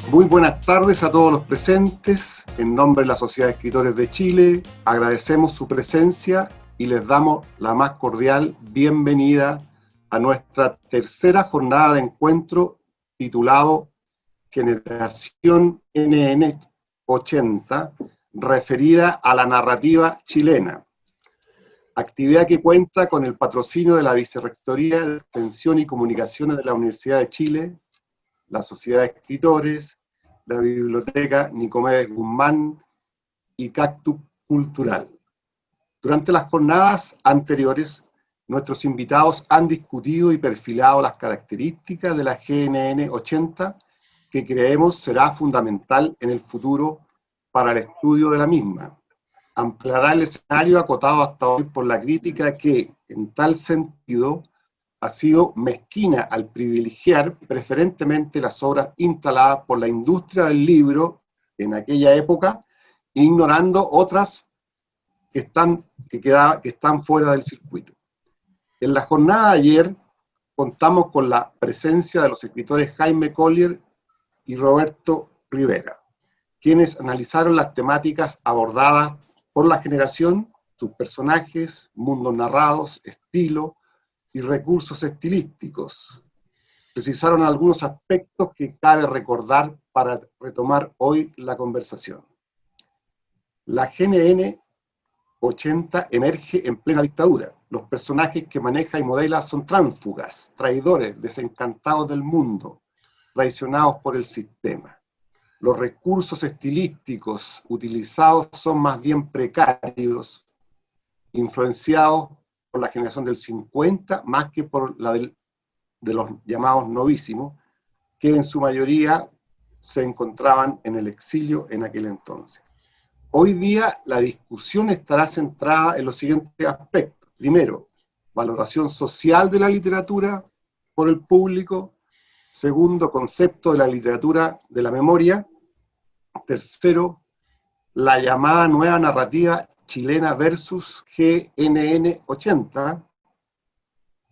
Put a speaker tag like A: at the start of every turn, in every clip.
A: Muy buenas tardes a todos los presentes. En nombre de la Sociedad de Escritores de Chile, agradecemos su presencia y les damos la más cordial bienvenida a nuestra tercera jornada de encuentro titulado Generación NN 80, referida a la narrativa chilena. Actividad que cuenta con el patrocinio de la Vicerrectoría de Extensión y Comunicaciones de la Universidad de Chile, la Sociedad de Escritores, la Biblioteca Nicomedes Guzmán y Cactus Cultural. Durante las jornadas anteriores, nuestros invitados han discutido y perfilado las características de la GNN 80 que creemos será fundamental en el futuro para el estudio de la misma. Ampliará el escenario acotado hasta hoy por la crítica que, en tal sentido, ha sido mezquina al privilegiar preferentemente las obras instaladas por la industria del libro en aquella época, ignorando otras que están fuera del circuito. En la jornada de ayer contamos con la presencia de los escritores Jaime Collier y Roberto Rivera, quienes analizaron las temáticas abordadas por la generación, sus personajes, mundos narrados, estilo, y recursos estilísticos. Precisaron algunos aspectos que cabe recordar para retomar hoy la conversación. La GNN 80 emerge en plena dictadura. Los personajes que maneja y modela son tránsfugas, traidores, desencantados del mundo, traicionados por el sistema. Los recursos estilísticos utilizados son más bien precarios, influenciados por la generación del 50, más que por la de los llamados novísimos, que en su mayoría se encontraban en el exilio en aquel entonces. Hoy día la discusión estará centrada en los siguientes aspectos. Primero, valoración social de la literatura por el público. Segundo, concepto de la literatura de la memoria. Tercero, la llamada nueva narrativa chilena versus GNN 80,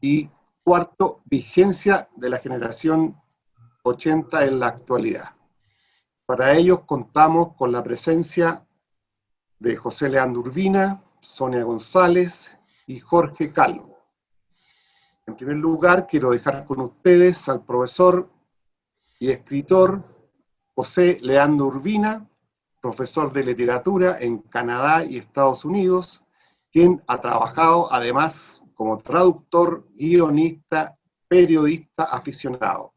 A: y cuarto, vigencia de la generación 80 en la actualidad. Para ello contamos con la presencia de José Leandro Urbina, Sonia González y Jorge Calvo. En primer lugar, quiero dejar con ustedes al profesor y escritor José Leandro Urbina, profesor de literatura en Canadá y Estados Unidos, quien ha trabajado además como traductor, guionista, periodista aficionado.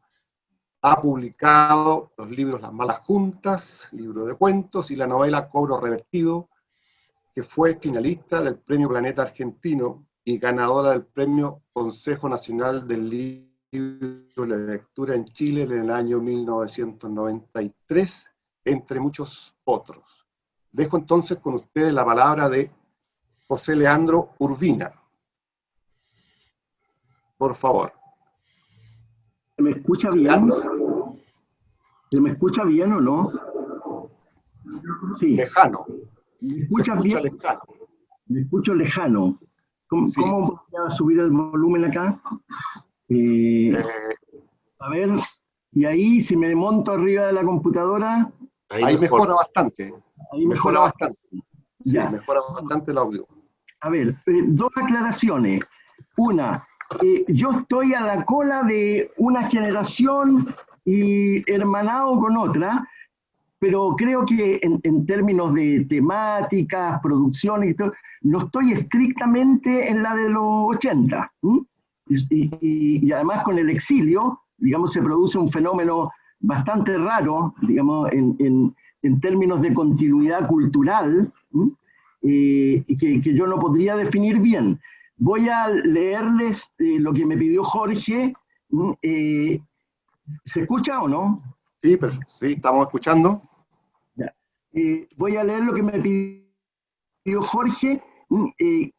A: Ha publicado los libros Las Malas Juntas, libro de cuentos, y la novela Cobro Revertido, que fue finalista del Premio Planeta Argentino y ganadora del Premio Consejo Nacional del Libro de la Lectura en Chile en el año 1993, entre muchos otros. Dejo entonces con ustedes la palabra de José Leandro Urbina. Por favor.
B: ¿Se me escucha bien? ¿Se me escucha bien o no?
A: Sí. Lejano.
B: ¿Me escuchas bien?
A: Lejano.
B: Me escucho lejano. ¿Cómo,
A: sí.
B: ¿Cómo voy a subir el volumen acá? A ver, y ahí si me monto arriba de la computadora...
A: Ahí mejora bastante.
B: Ahí mejora bastante.
A: Sí, ya. Mejora bastante el audio.
B: A ver, dos aclaraciones. Una, yo estoy a la cola de una generación y hermanado con otra, pero creo que en términos de temáticas, producciones y todo, no estoy estrictamente en la de los 80. Y además con el exilio, digamos, se produce un fenómeno bastante raro, digamos, en términos de continuidad cultural, que yo no podría definir bien. Voy a leerles lo que me pidió Jorge. ¿Se escucha o no?
A: Sí, sí, estamos escuchando.
B: Ya. Voy a leer lo que me pidió Jorge y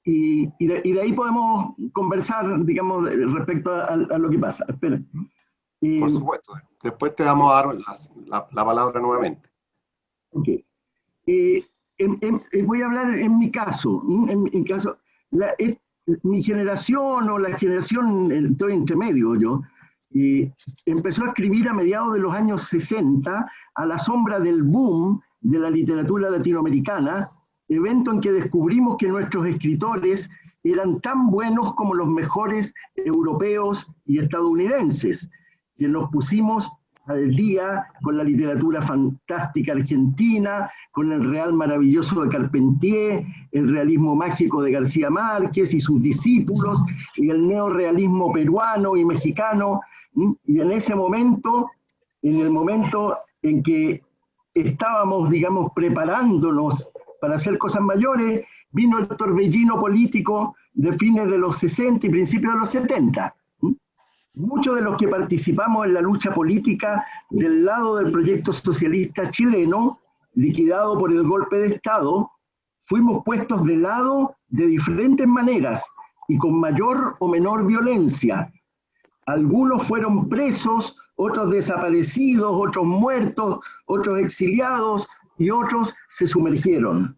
B: de ahí podemos conversar, digamos, respecto a lo que pasa. Espera.
A: Por supuesto. Después te vamos a dar la palabra nuevamente.
B: Ok. Voy a hablar en mi caso. En caso, mi generación o la generación, estoy entre medio yo, Y empezó a escribir a mediados de los años 60, a la sombra del boom de la literatura latinoamericana, evento en que descubrimos que nuestros escritores eran tan buenos como los mejores europeos y estadounidenses, que nos pusimos al día con la literatura fantástica argentina, con el real maravilloso de Carpentier, el realismo mágico de García Márquez y sus discípulos, y el neorrealismo peruano y mexicano. Y en ese momento, en el momento en que estábamos, digamos, preparándonos para hacer cosas mayores, vino el torbellino político de fines de los 60 y principios de los 70. Muchos de los que participamos en la lucha política del lado del proyecto socialista chileno, liquidado por el golpe de Estado, fuimos puestos de lado de diferentes maneras y con mayor o menor violencia. Algunos fueron presos, otros desaparecidos, otros muertos, otros exiliados y otros se sumergieron.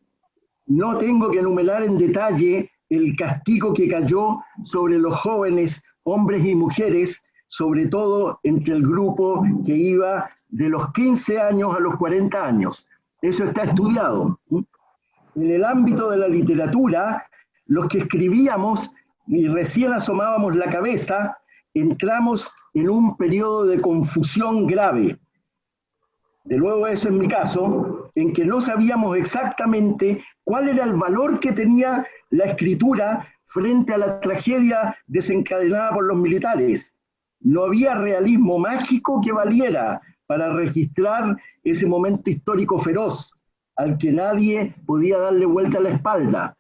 B: No tengo que enumerar en detalle el castigo que cayó sobre los jóvenes, hombres y mujeres, sobre todo entre el grupo que iba de los 15 años a los 40 años. Eso está estudiado. En el ámbito de la literatura, los que escribíamos y recién asomábamos la cabeza, entramos en un periodo de confusión grave. De nuevo, ese es mi caso, en que no sabíamos exactamente cuál era el valor que tenía la escritura frente a la tragedia desencadenada por los militares. No había realismo mágico que valiera para registrar ese momento histórico feroz, al que nadie podía darle vuelta a la espalda.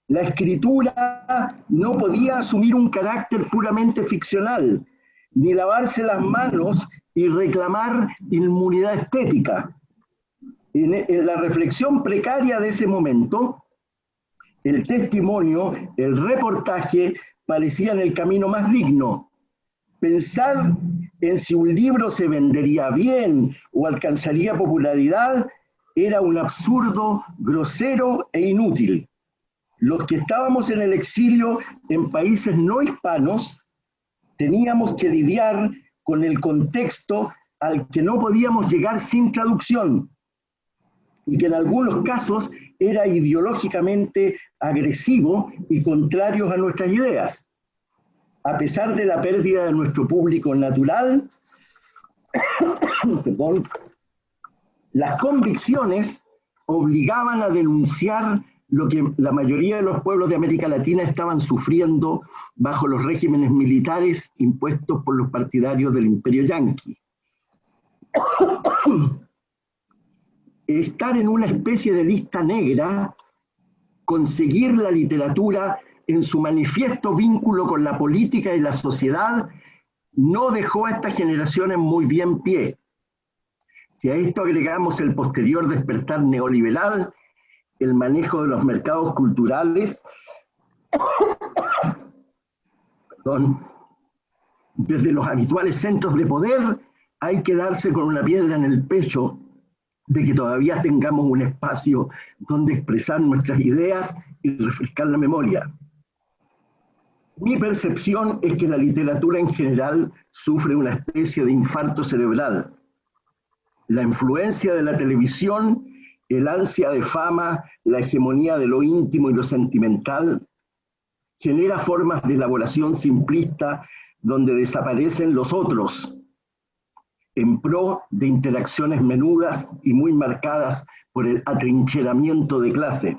B: La escritura no podía asumir un carácter puramente ficcional, ni lavarse las manos y reclamar inmunidad estética. En la reflexión precaria de ese momento, el testimonio, el reportaje, parecían el camino más digno. Pensar en si un libro se vendería bien o alcanzaría popularidad era un absurdo, grosero e inútil. Los que estábamos en el exilio en países no hispanos teníamos que lidiar con el contexto al que no podíamos llegar sin traducción y que en algunos casos era ideológicamente agresivo y contrario a nuestras ideas. A pesar de la pérdida de nuestro público natural, las convicciones obligaban a denunciar lo que la mayoría de los pueblos de América Latina estaban sufriendo bajo los regímenes militares impuestos por los partidarios del imperio yanqui. Estar en una especie de lista negra, conseguir la literatura en su manifiesto vínculo con la política y la sociedad, no dejó a estas generaciones muy bien pie. Si a esto agregamos el posterior despertar neoliberal, el manejo de los mercados culturales, desde los habituales centros de poder, hay que darse con una piedra en el pecho de que todavía tengamos un espacio donde expresar nuestras ideas y refrescar la memoria. Mi percepción es que la literatura en general sufre una especie de infarto cerebral. La influencia de la televisión, el ansia de fama, la hegemonía de lo íntimo y lo sentimental, genera formas de elaboración simplista donde desaparecen los otros, en pro de interacciones menudas y muy marcadas por el atrincheramiento de clase.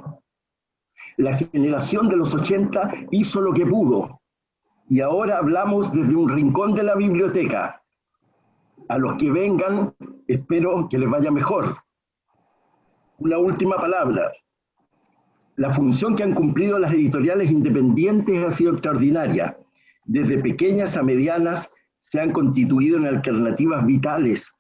B: La generación de los 80 hizo lo que pudo, y ahora hablamos desde un rincón de la biblioteca. A los que vengan, espero que les vaya mejor. Una última palabra. La función que han cumplido las editoriales independientes ha sido extraordinaria. Desde pequeñas a medianas se han constituido en alternativas vitales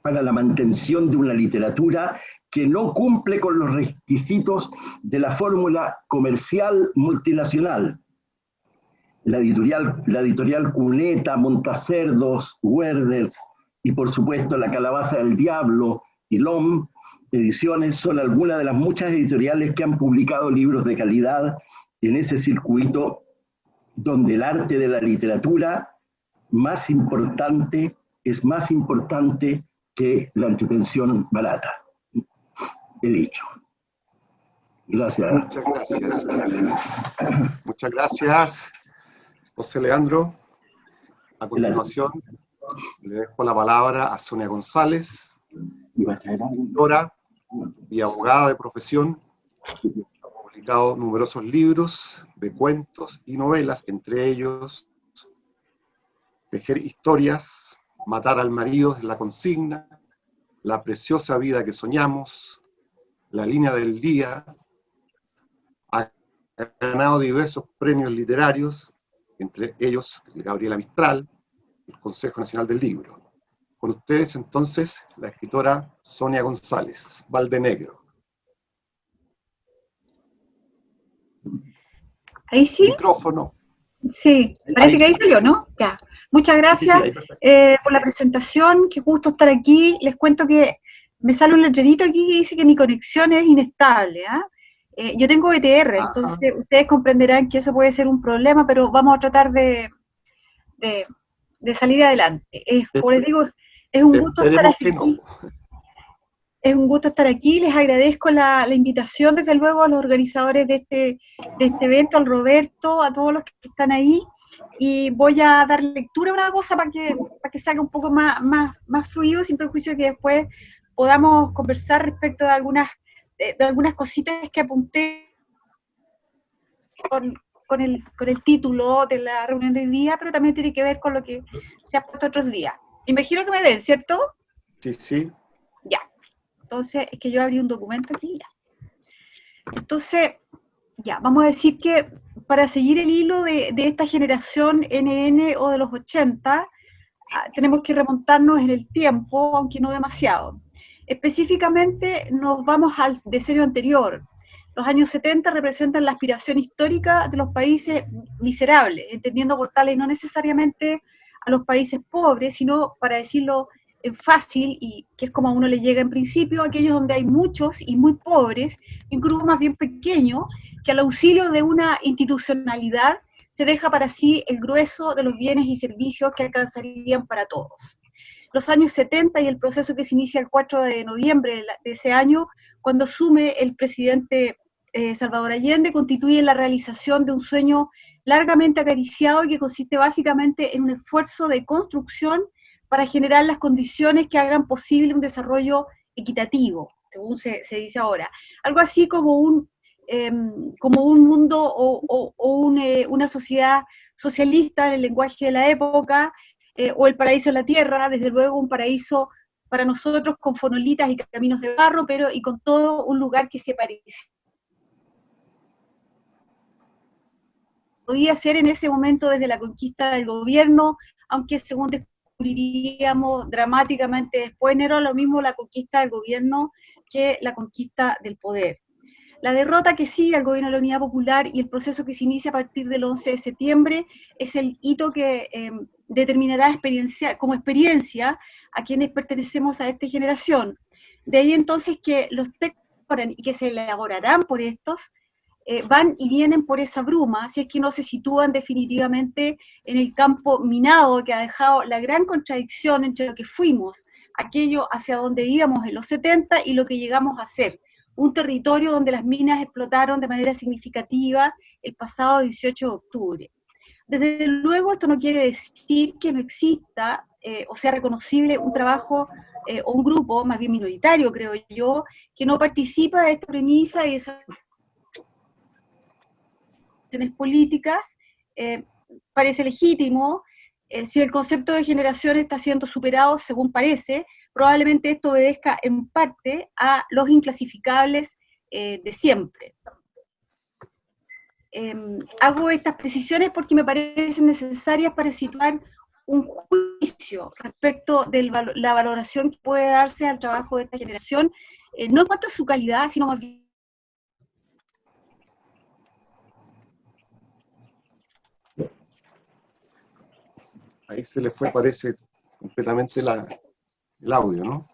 B: para la mantención de una literatura que no cumple con los requisitos de la fórmula comercial multinacional. La editorial Cuneta, Montacerdos, Werders y por supuesto La Calabaza del Diablo y LOM Ediciones son algunas de las muchas editoriales que han publicado libros de calidad en ese circuito donde el arte de la literatura es más importante que la entretención barata. He dicho. Gracias.
A: Muchas gracias. Muchas gracias, José Leandro. A continuación, le dejo la palabra a Sonia González, escritora y abogada de profesión. Ha publicado numerosos libros de cuentos y novelas, entre ellos Tejer historias, Matar al marido es la consigna, La preciosa vida que soñamos, La línea del día. Ha ganado diversos premios literarios, entre ellos el Gabriela Mistral, el Consejo Nacional del Libro. Con ustedes, entonces, la escritora Sonia González, Valdenegro.
C: ¿Ahí sí?
A: Micrófono.
C: Sí, parece que ahí salió, ¿no? Ya. Muchas gracias por la presentación, qué gusto estar aquí. Les cuento que me sale un letrerito aquí que dice que mi conexión es inestable. Yo tengo ETR, entonces ustedes comprenderán que eso puede ser un problema, pero vamos a tratar de salir adelante. Como les digo, es un gusto estar aquí. No. Es un gusto estar aquí, les agradezco la invitación, desde luego, a los organizadores de este evento, al Roberto, a todos los que están ahí, y voy a dar lectura a una cosa para que salga un poco más fluido, sin perjuicio de que después podamos conversar respecto de algunas cositas que apunté con el título de la reunión de hoy día, pero también tiene que ver con lo que se ha puesto otros días. Imagino que me ven, ¿cierto?
A: Sí, sí.
C: Ya. Entonces, es que yo abrí un documento aquí, ya. Entonces, ya, vamos a decir que para seguir el hilo de esta generación NN o de los 80, tenemos que remontarnos en el tiempo, aunque no demasiado. Específicamente, nos vamos al decenio anterior. Los años 70 representan la aspiración histórica de los países miserables, entendiendo por tales no necesariamente a los países pobres, sino, para decirlo fácil, y que es como a uno le llega en principio, aquellos donde hay muchos y muy pobres, un grupo más bien pequeño, que al auxilio de una institucionalidad se deja para sí el grueso de los bienes y servicios que alcanzarían para todos. Los años 70 y el proceso que se inicia el 4 de noviembre de ese año, cuando asume el presidente Salvador Allende, constituyen la realización de un sueño largamente acariciado y que consiste básicamente en un esfuerzo de construcción para generar las condiciones que hagan posible un desarrollo equitativo, según se dice ahora. Algo así como un mundo o una sociedad socialista en el lenguaje de la época, o el paraíso en la tierra, desde luego un paraíso para nosotros con fonolitas y caminos de barro, pero y con todo un lugar que se parece. Podía ser en ese momento desde la conquista del gobierno, aunque según descubriríamos dramáticamente después, no era lo mismo la conquista del gobierno que la conquista del poder. La derrota que sigue al gobierno de la Unidad Popular y el proceso que se inicia a partir del 11 de septiembre es el hito que determinará como experiencia a quienes pertenecemos a esta generación. De ahí entonces que los textos y que se elaborarán por estos van y vienen por esa bruma, si es que no se sitúan definitivamente en el campo minado que ha dejado la gran contradicción entre lo que fuimos, aquello hacia donde íbamos en los 70 y lo que llegamos a ser. Un territorio donde las minas explotaron de manera significativa el pasado 18 de octubre. Desde luego, esto no quiere decir que no exista o sea reconocible un trabajo o un grupo, más bien minoritario, creo yo, que no participa de esta premisa y de esas políticas. Parece legítimo. Si el concepto de generación está siendo superado, según parece, probablemente esto obedezca en parte a los inclasificables de siempre. Hago estas precisiones porque me parecen necesarias para situar un juicio respecto de la valoración que puede darse al trabajo de esta generación, no en cuanto a su calidad, sino más bien.
A: Ahí se le fue, parece, completamente el audio, ¿no?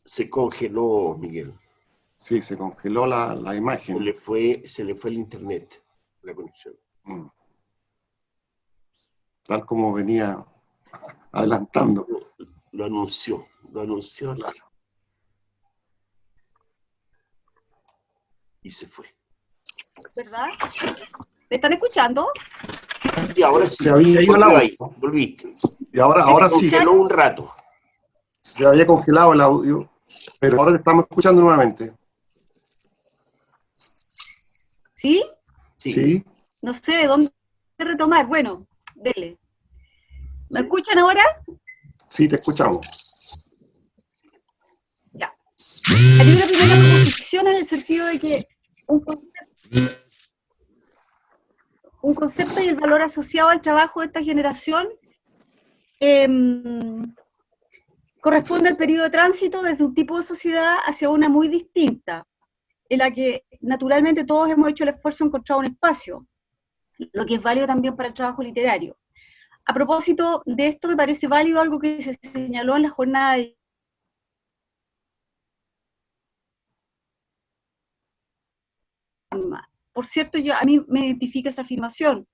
D: Se congeló, Miguel.
A: Sí, se congeló la imagen.
D: Se le fue el internet. la conexión.
A: Tal como venía adelantando.
D: Lo anunció.
A: Claro.
D: Y se fue.
C: ¿Verdad? ¿Me están escuchando?
D: Y ahora sí,
A: Se había ido el audio.
D: Volviste.
A: Y ahora sí.
D: Congeló un rato.
A: Se había congelado el audio, pero ahora te estamos escuchando nuevamente.
C: ¿Sí?
A: Sí.
C: No sé de dónde retomar. Bueno, dele. ¿Me escuchan ahora?
A: Sí, te escuchamos.
C: Ya. Hay una primera proposición en el sentido de que un concepto y el valor asociado al trabajo de esta generación corresponde al periodo de tránsito desde un tipo de sociedad hacia una muy distinta, en la que naturalmente todos hemos hecho el esfuerzo de encontrar un espacio, lo que es válido también para el trabajo literario. A propósito de esto, me parece válido algo que se señaló en la jornada de... Por cierto, a mí me identifica esa afirmación,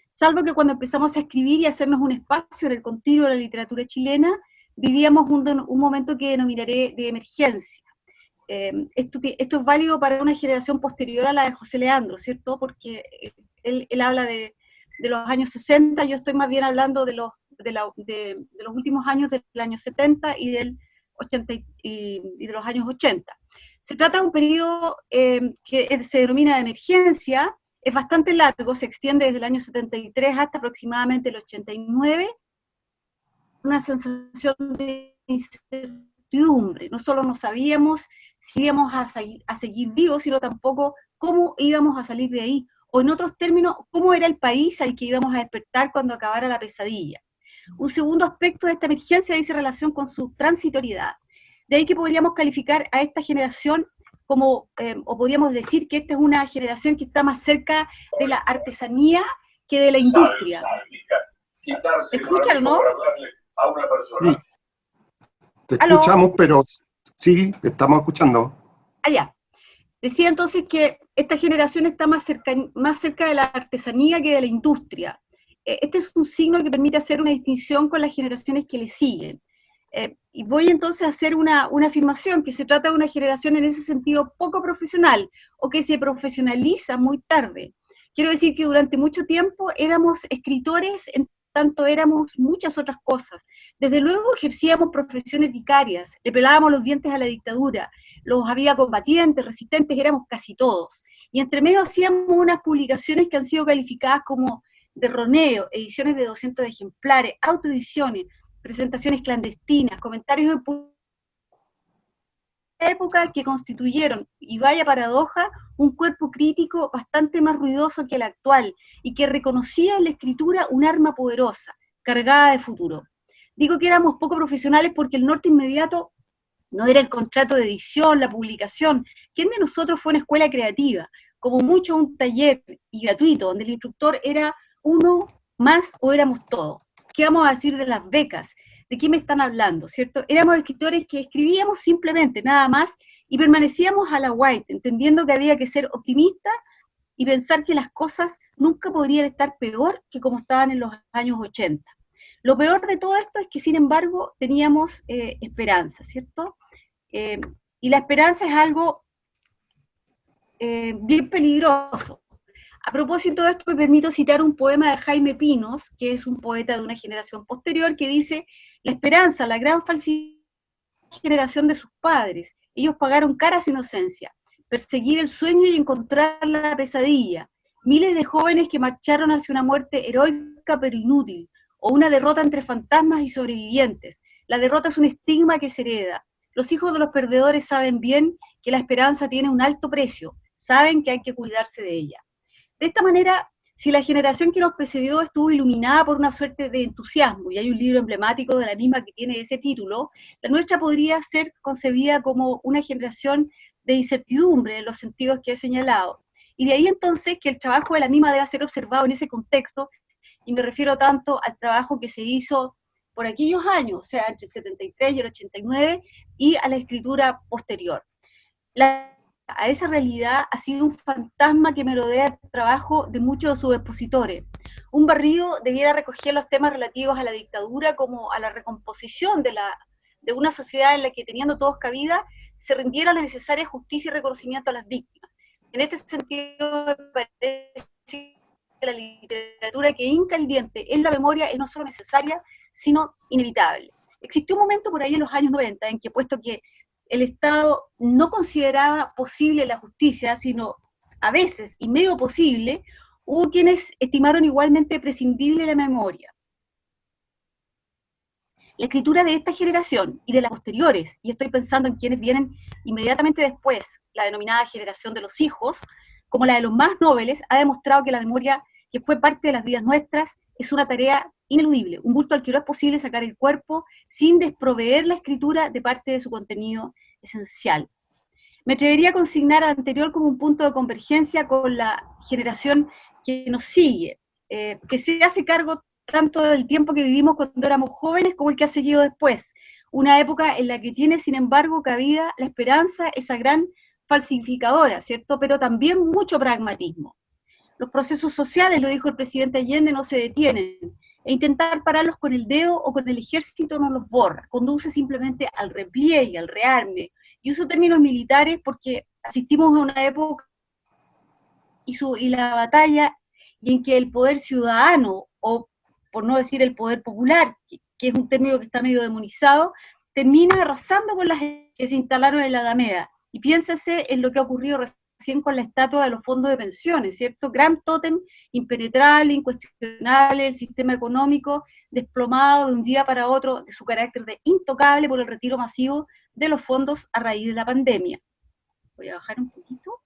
C: salvo que cuando empezamos a escribir y a hacernos un espacio en el continuo de la literatura chilena, vivíamos un momento que denominaré de emergencia. Esto es válido para una generación posterior a la de José Leandro, ¿cierto? Porque él habla de los años 60, yo estoy más bien hablando de los últimos años del año 70 y del 80 y de los años 80. Se trata de un periodo que se denomina de emergencia, es bastante largo, se extiende desde el año 73 hasta aproximadamente el 89, una sensación de incertidumbre. No solo no sabíamos si íbamos a seguir vivos, sino tampoco cómo íbamos a salir de ahí, o en otros términos, cómo era el país al que íbamos a despertar cuando acabara la pesadilla. Un segundo aspecto de esta emergencia dice relación con su transitoriedad. De ahí que podríamos calificar a esta generación como, o podríamos decir que esta es una generación que está más cerca de la artesanía que de la industria. ¿Me escuchan o no?
A: Sí. Te escuchamos, pero sí, te estamos escuchando.
C: Allá. Decía entonces que esta generación está más cerca de la artesanía que de la industria. Este es un signo que permite hacer una distinción con las generaciones que le siguen. Y voy entonces a hacer una afirmación, que se trata de una generación en ese sentido poco profesional, o que se profesionaliza muy tarde. Quiero decir que durante mucho tiempo éramos escritores, en tanto éramos muchas otras cosas. Desde luego ejercíamos profesiones vicarias, le pelábamos los dientes a la dictadura, los había combatientes, resistentes, éramos casi todos. Y entre medio hacíamos unas publicaciones que han sido calificadas como de roneo, ediciones de 200 ejemplares, autoediciones, presentaciones clandestinas, comentarios en época que constituyeron, y vaya paradoja, un cuerpo crítico bastante más ruidoso que el actual, y que reconocía en la escritura un arma poderosa, cargada de futuro. Digo que éramos poco profesionales porque el norte inmediato no era el contrato de edición, la publicación. ¿Quién de nosotros fue una escuela creativa? Como mucho un taller y gratuito, donde el instructor era uno más o éramos todos. ¿Qué vamos a decir de las becas? ¿De qué me están hablando? ¿Cierto? Éramos escritores que escribíamos simplemente, nada más, y permanecíamos a la white, entendiendo que había que ser optimista y pensar que las cosas nunca podrían estar peor que como estaban en los años 80. Lo peor de todo esto es que, sin embargo, teníamos esperanza, ¿cierto? Y la esperanza es algo bien peligroso. A propósito de esto, me permito citar un poema de Jaime Pinos, que es un poeta de una generación posterior, que dice: la esperanza, la gran falsidad generación de sus padres. Ellos pagaron cara a su inocencia. Perseguir el sueño y encontrar la pesadilla. Miles de jóvenes que marcharon hacia una muerte heroica pero inútil, o una derrota entre fantasmas y sobrevivientes. La derrota es un estigma que se hereda. Los hijos de los perdedores saben bien que la esperanza tiene un alto precio, saben que hay que cuidarse de ella. De esta manera, si la generación que nos precedió estuvo iluminada por una suerte de entusiasmo, y hay un libro emblemático de la misma que tiene ese título, la nuestra podría ser concebida como una generación de incertidumbre en los sentidos que he señalado. Y de ahí entonces que el trabajo de la misma debe ser observado en ese contexto, y me refiero tanto al trabajo que se hizo por aquellos años, o sea, entre el 73 y el 89, y a la escritura posterior. La a esa realidad ha sido un fantasma que merodea el trabajo de muchos de sus expositores. Un barrido debiera recoger los temas relativos a la dictadura como a la recomposición de una sociedad en la que, teniendo todos cabida, se rindiera la necesaria justicia y reconocimiento a las víctimas. En este sentido, me parece que la literatura que hinca el diente en la memoria es no solo necesaria, sino inevitable. Existió un momento por ahí en los años 90 en que, puesto que el Estado no consideraba posible la justicia, sino a veces y medio posible, hubo quienes estimaron igualmente prescindible la memoria. La escritura de esta generación y de las posteriores, y estoy pensando en quienes vienen inmediatamente después, la denominada generación de los hijos, como la de los más nobles, ha demostrado que la memoria, que fue parte de las vidas nuestras, es una tarea ineludible, un bulto al que no es posible sacar el cuerpo sin desproveer la escritura de parte de su contenido esencial. Me atrevería a consignar al anterior como un punto de convergencia con la generación que nos sigue, que se hace cargo tanto del tiempo que vivimos cuando éramos jóvenes como el que ha seguido después, una época en la que tiene, sin embargo, cabida la esperanza, esa gran falsificadora, ¿cierto? Pero también mucho pragmatismo. Los procesos sociales, lo dijo el presidente Allende, no se detienen, e intentar pararlos con el dedo o con el ejército no los borra, conduce simplemente al repliegue, al rearme. Y uso términos militares porque asistimos a una época y la batalla y en que el poder ciudadano, o por no decir el poder popular, que es un término que está medio demonizado, termina arrasando con las que se instalaron en la Alameda. Y piénsese en lo que ha ocurrido recién con la estatua de los fondos de pensiones, ¿cierto? Gran tótem, impenetrable, incuestionable, el sistema económico desplomado de un día para otro de su carácter de intocable por el retiro masivo de los fondos a raíz de la pandemia. Voy a bajar un poquito.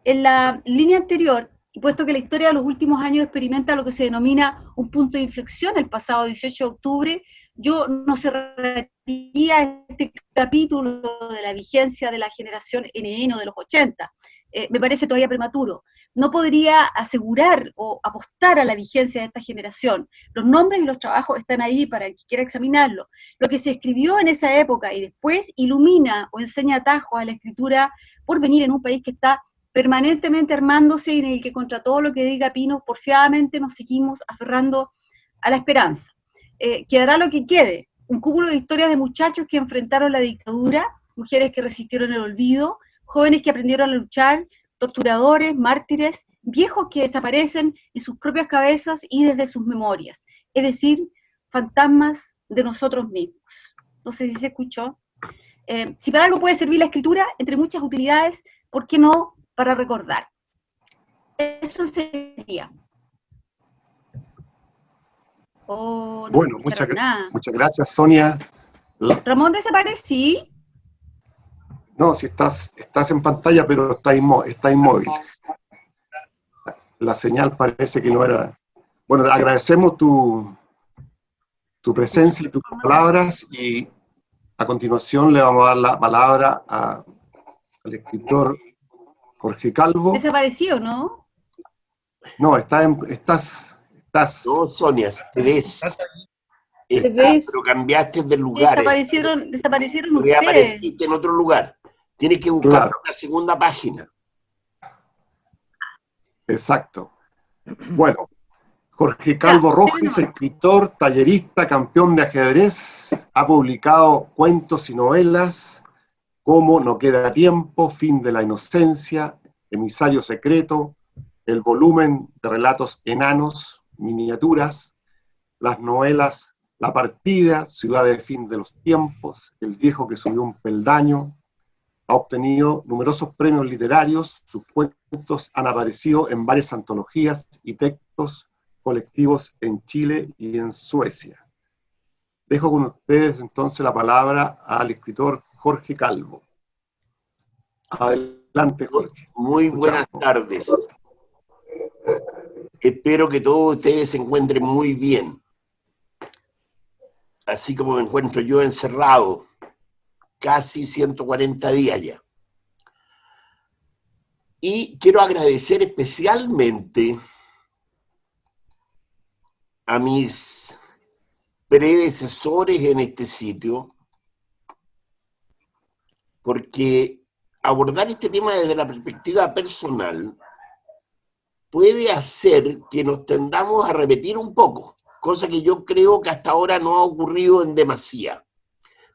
C: En la línea anterior, y puesto que la historia de los últimos años experimenta lo que se denomina un punto de inflexión el pasado 18 de octubre, yo no cerraría este capítulo de la vigencia de la generación NN o de los 80. Me parece todavía prematuro. No podría asegurar o apostar a la vigencia de esta generación. Los nombres y los trabajos están ahí para el que quiera examinarlo. Lo que se escribió en esa época y después ilumina o enseña atajos a la escritura por venir en un país que está permanentemente armándose y en el que, contra todo lo que diga Pino, porfiadamente nos seguimos aferrando a la esperanza. Quedará lo que quede, un cúmulo de historias de muchachos que enfrentaron la dictadura, mujeres que resistieron el olvido, jóvenes que aprendieron a luchar, torturadores, mártires, viejos que desaparecen en sus propias cabezas y desde sus memorias, es decir, fantasmas de nosotros mismos. No sé si se escuchó. Si para algo puede servir la escritura, entre muchas utilidades, ¿por qué no para recordar? Eso sería. Oh, no
A: Bueno, muchas gracias, Sonia.
C: Ramón, desaparecí.
A: No, si estás en pantalla, pero está inmóvil. La señal parece que no era... Bueno, agradecemos tu presencia y tus palabras, y a continuación le vamos a dar la palabra al escritor Jorge Calvo.
C: ¿Desapareció, no?
A: No, estás...
D: No, Sonia, te ves.
C: ¿Te ves?
D: Pero cambiaste de lugar.
C: Desaparecieron ustedes.
D: Reapareciste en otro lugar. Tienes que buscar la segunda página.
A: Exacto. Bueno, Jorge Calvo Rojas es escritor, tallerista, campeón de ajedrez, ha publicado cuentos y novelas como No queda tiempo, Fin de la inocencia, Emisario secreto, el volumen de relatos enanos, miniaturas, las novelas La partida, Ciudad de fin de los tiempos, El viejo que subió un peldaño. Ha obtenido numerosos premios literarios, sus cuentos han aparecido en varias antologías y textos colectivos en Chile y en Suecia. Dejo con ustedes entonces la palabra al escritor Jorge Calvo. Adelante, Jorge.
D: Muy buenas tardes. Espero que todos ustedes se encuentren muy bien. Así como me encuentro yo encerrado, casi 140 días ya. Y quiero agradecer especialmente a mis predecesores en este sitio, porque abordar este tema desde la perspectiva personal puede hacer que nos tendamos a repetir un poco, cosa que yo creo que hasta ahora no ha ocurrido en demasía,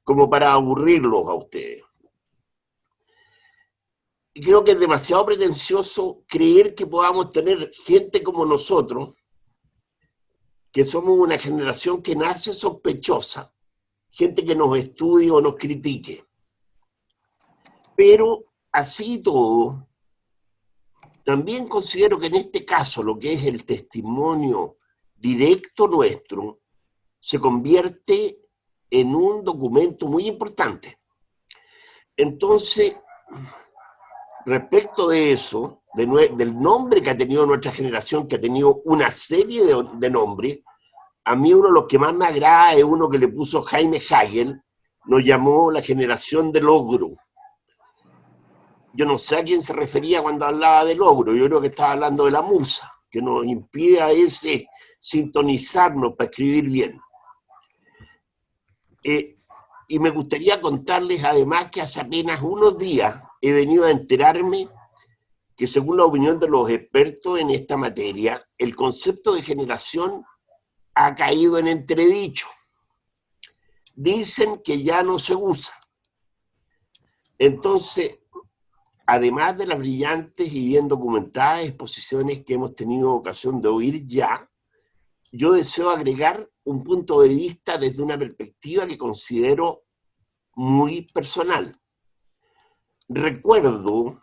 D: como para aburrirlos a ustedes. Y creo que es demasiado pretencioso creer que podamos tener gente como nosotros, que somos una generación que nace sospechosa, gente que nos estudie o nos critique. Pero así y todo, también considero que en este caso lo que es el testimonio directo nuestro se convierte en un documento muy importante. Entonces, respecto de eso, del nombre que ha tenido nuestra generación, que ha tenido una serie de nombres, a mí uno de los que más me agrada es uno que le puso Jaime Hagel, nos llamó la generación del logro. Yo no sé a quién se refería cuando hablaba de logro, yo creo que estaba hablando de la musa, que nos impide a ese sintonizarnos para escribir bien. Y me gustaría contarles además que hace apenas unos días he venido a enterarme que según la opinión de los expertos en esta materia, el concepto de generación ha caído en entredicho. Dicen que ya no se usa. Entonces, además de las brillantes y bien documentadas exposiciones que hemos tenido ocasión de oír ya, yo deseo agregar un punto de vista desde una perspectiva que considero muy personal. Recuerdo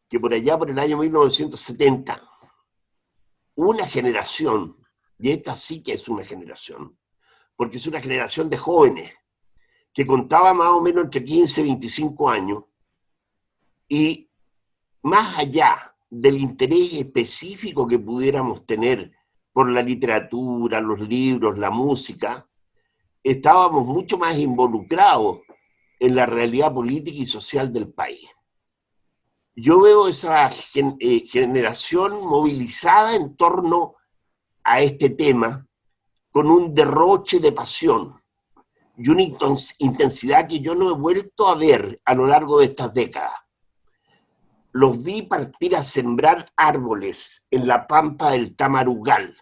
D: que por allá por el año 1970, una generación, y esta sí que es una generación, porque es una generación de jóvenes, que contaba más o menos entre 15 y 25 años, y más allá del interés específico que pudiéramos tener por la literatura, los libros, la música, estábamos mucho más involucrados en la realidad política y social del país. Yo veo esa generación movilizada en torno a este tema con un derroche de pasión y una intensidad que yo no he vuelto a ver a lo largo de estas décadas. Los vi partir a sembrar árboles en la pampa del Tamarugal.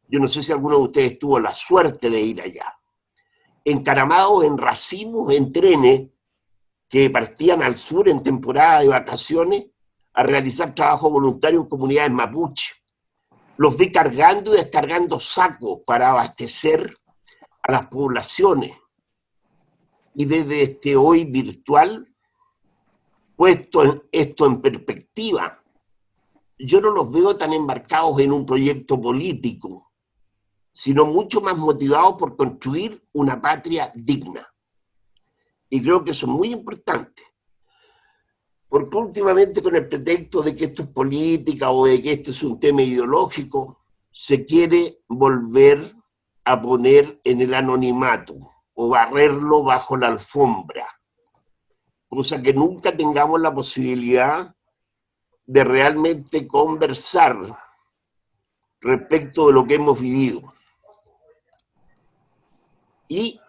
D: Yo no sé si alguno de ustedes tuvo la suerte de ir allá. Encaramados en racimos, en trenes que partían al sur en temporada de vacaciones a realizar trabajo voluntario en comunidades mapuche. Los vi cargando y descargando sacos para abastecer a las poblaciones. Y desde este hoy virtual, puesto esto en perspectiva, yo no los veo tan embarcados en un proyecto político, sino mucho más motivados por construir una patria digna. Y creo que eso es muy importante, porque últimamente con el pretexto de que esto es política o de que esto es un tema ideológico, se quiere volver a poner en el anonimato o barrerlo bajo la alfombra, cosa que nunca tengamos la posibilidad de realmente conversar respecto de lo que hemos vivido. Y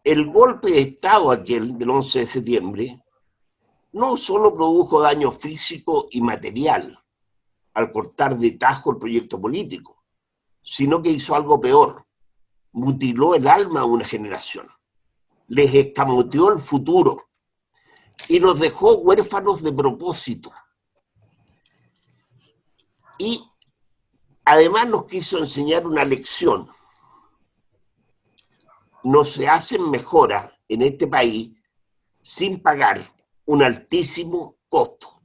D: el golpe de Estado aquel del 11 de septiembre no solo produjo daño físico y material al cortar de tajo el proyecto político, sino que hizo algo peor, mutiló el alma de una generación, les escamoteó el futuro y los dejó huérfanos de propósito. Y además nos quiso enseñar una lección. No se hacen mejoras en este país sin pagar un altísimo costo.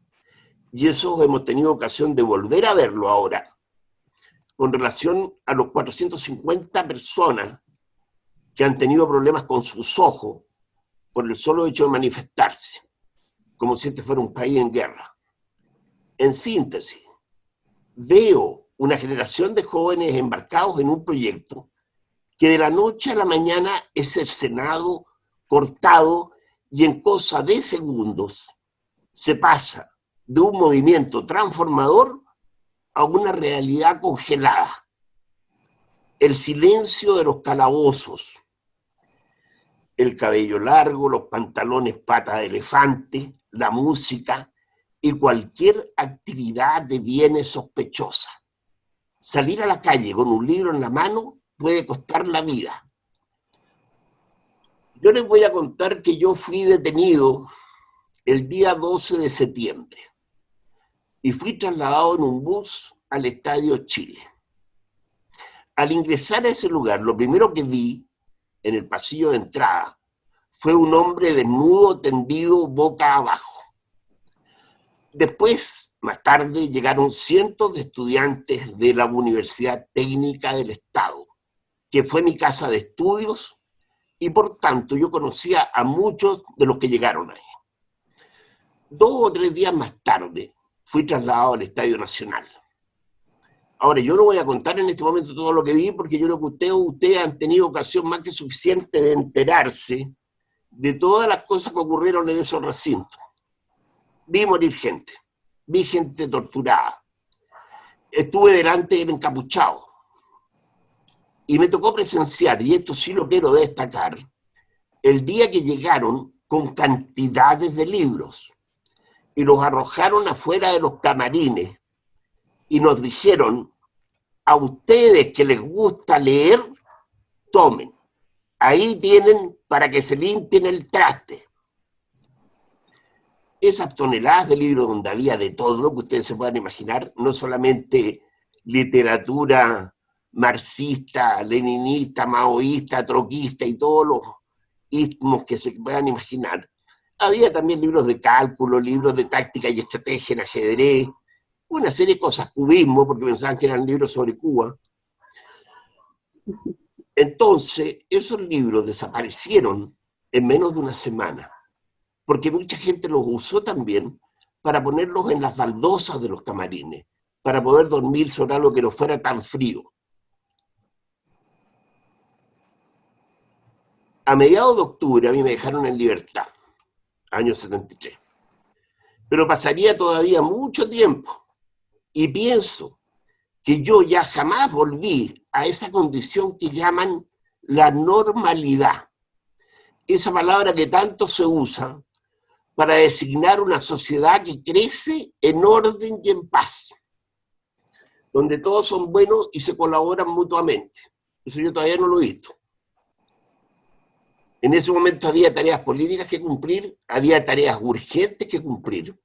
D: Y eso hemos tenido ocasión de volver a verlo ahora, con relación a los 450 personas que han tenido problemas con sus ojos por el solo hecho de manifestarse, como si este fuera un país en guerra. En síntesis, veo una generación de jóvenes embarcados en un proyecto que de la noche a la mañana es cercenado, cortado, y en cosa de segundos se pasa de un movimiento transformador a una realidad congelada. El silencio de los calabozos, el cabello largo, los pantalones pata de elefante, la música y cualquier actividad deviene sospechosa. Salir a la calle con un libro en la mano puede costar la vida. Yo les voy a contar que yo fui detenido el día 12 de septiembre y fui trasladado en un bus al Estadio Chile. Al ingresar a ese lugar, lo primero que vi en el pasillo de entrada fue un hombre desnudo tendido boca abajo. Después, más tarde, llegaron cientos de estudiantes de la Universidad Técnica del Estado, que fue mi casa de estudios, y por tanto yo conocía a muchos de los que llegaron ahí. 2 o 3 días más tarde fui trasladado al Estadio Nacional. Ahora, yo no voy a contar en este momento todo lo que vi, porque yo creo que ustedes han tenido ocasión más que suficiente de enterarse de todas las cosas que ocurrieron en esos recintos. Vi morir gente, vi gente torturada, estuve delante del encapuchado, y me tocó presenciar, y esto sí lo quiero destacar, el día que llegaron con cantidades de libros y los arrojaron afuera de los camarines y nos dijeron: a ustedes que les gusta leer, tomen, ahí tienen para que se limpien el traste. Esas toneladas de libros donde había de todo lo que ustedes se puedan imaginar, no solamente literatura marxista, leninista, maoísta, troquista y todos los ismos que se puedan imaginar. Había también libros de cálculo, libros de táctica y estrategia en ajedrez, una serie de cosas, cubismo, porque pensaban que eran libros sobre Cuba. Entonces, esos libros desaparecieron en menos de una semana, porque mucha gente los usó también para ponerlos en las baldosas de los camarines, para poder dormir sobre algo que no fuera tan frío. A mediados de octubre a mí me dejaron en libertad, año 73. Pero pasaría todavía mucho tiempo. Y pienso que yo ya jamás volví a esa condición que llaman la normalidad. Esa palabra que tanto se usa para designar una sociedad que crece en orden y en paz, donde todos son buenos y se colaboran mutuamente. Eso yo todavía no lo he visto. En ese momento había tareas políticas que cumplir, había tareas urgentes que cumplir.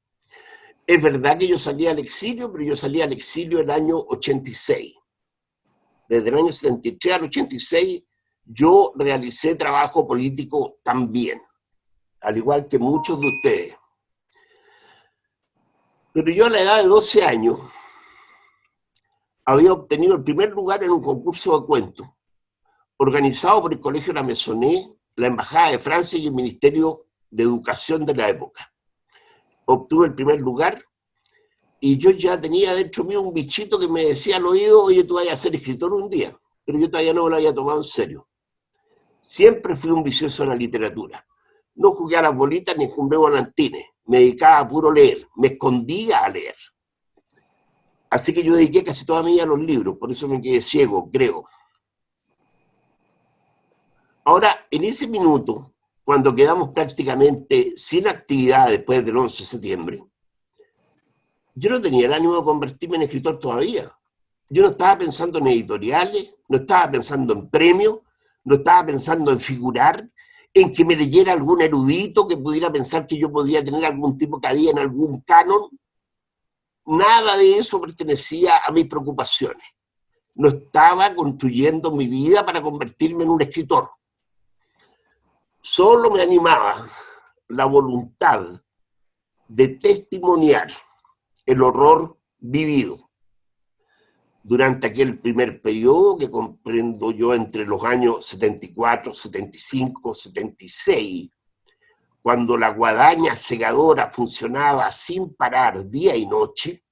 D: Es verdad que yo salí al exilio, pero yo salí al exilio el año 86. Desde el año 73 al 86 yo realicé trabajo político también, al igual que muchos de ustedes. Pero yo a la edad de 12 años había obtenido el primer lugar en un concurso de cuentos, organizado por el Colegio La Maisonnée, la Embajada de Francia y el Ministerio de Educación de la época. Obtuve el primer lugar y yo ya tenía dentro mío un bichito que me decía al oído: oye, tú vas a ser escritor un día, pero yo todavía no me lo había tomado en serio. Siempre fui un vicioso de la literatura. No jugué a las bolitas ni compré volantines, me dedicaba a puro leer, me escondía a leer. Así que yo dediqué casi toda mi vida a los libros, por eso me quedé ciego, creo. Ahora, en ese minuto, cuando quedamos prácticamente sin actividad después del 11 de septiembre, yo no tenía el ánimo de convertirme en escritor todavía. Yo no estaba pensando en editoriales, no estaba pensando en premios, no estaba pensando en figurar, en que me leyera algún erudito que pudiera pensar que yo podría tener algún tipo de cabida en algún canon. Nada de eso pertenecía a mis preocupaciones. No estaba construyendo mi vida para convertirme en un escritor. Solo me animaba la voluntad de testimoniar el horror vivido durante aquel primer periodo que comprendo yo entre los años 74, 75, 76, cuando la guadaña segadora funcionaba sin parar día y noche.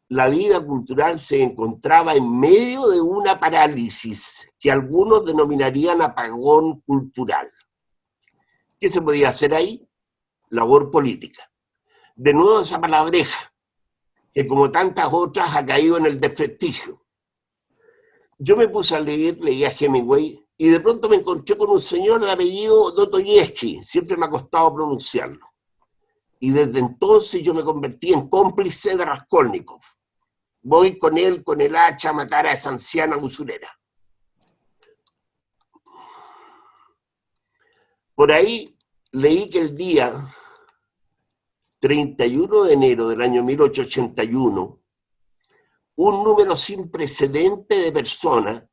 D: La vida cultural se encontraba en medio de una parálisis que algunos denominarían apagón cultural. ¿Qué se podía hacer ahí? Labor política. De nuevo esa palabreja, que como tantas otras ha caído en el desprestigio. Yo me puse a leer, leí a Hemingway, y de pronto me encontré con un señor de apellido Dostoyevsky, siempre me ha costado pronunciarlo. Y desde entonces yo me convertí en cómplice de Raskolnikov. Voy con él, con el hacha, a matar a esa anciana usurera. Por ahí leí que el día 31 de enero del año 1881, un número sin precedente de personas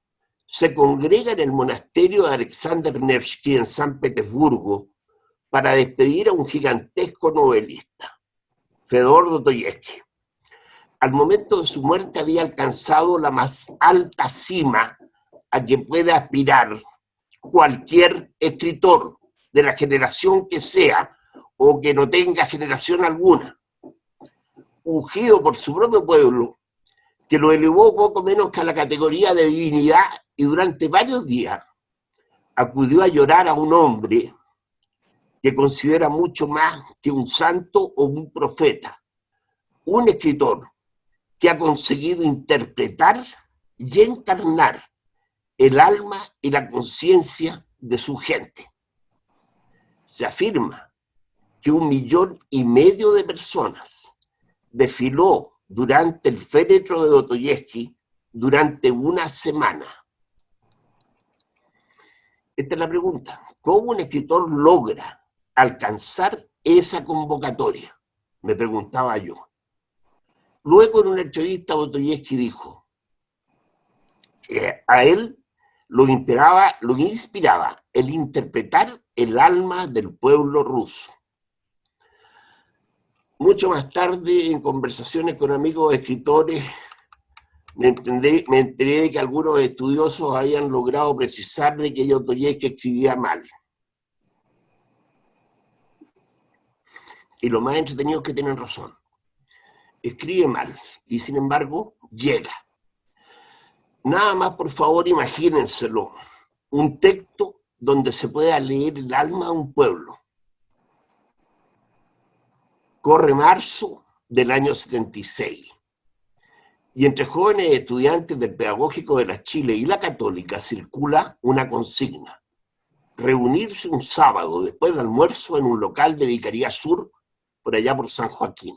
D: se congrega en el monasterio de Alexander Nevsky en San Petersburgo para despedir a un gigantesco novelista, Fedor Dostoyevsky. Al momento de su muerte había alcanzado la más alta cima a que puede aspirar cualquier escritor de la generación que sea o que no tenga generación alguna, ungido por su propio pueblo, que lo elevó poco menos que a la categoría de divinidad, y durante varios días acudió a llorar a un hombre que considera mucho más que un santo o un profeta, un escritor que ha conseguido interpretar y encarnar el alma y la conciencia de su gente. Se afirma que 1,5 millones de personas desfiló durante el féretro de Dostoyevsky durante una semana. Esta es la pregunta: ¿cómo un escritor logra alcanzar esa convocatoria? Me preguntaba yo. Luego, en una entrevista, Dostoyevsky dijo que a él lo inspiraba el interpretar el alma del pueblo ruso. Mucho más tarde, en conversaciones con amigos escritores, me enteré de que algunos estudiosos habían logrado precisar de que Dostoyevsky escribía mal. Y lo más entretenido es que tienen razón. Escribe mal y sin embargo llega. Nada más, por favor, imagínenselo. Un texto donde se pueda leer el alma de un pueblo. Corre marzo del año 76. Y entre jóvenes estudiantes del Pedagógico de la Chile y la Católica circula una consigna: reunirse un sábado después del almuerzo en un local de Vicaría Sur, por allá por San Joaquín.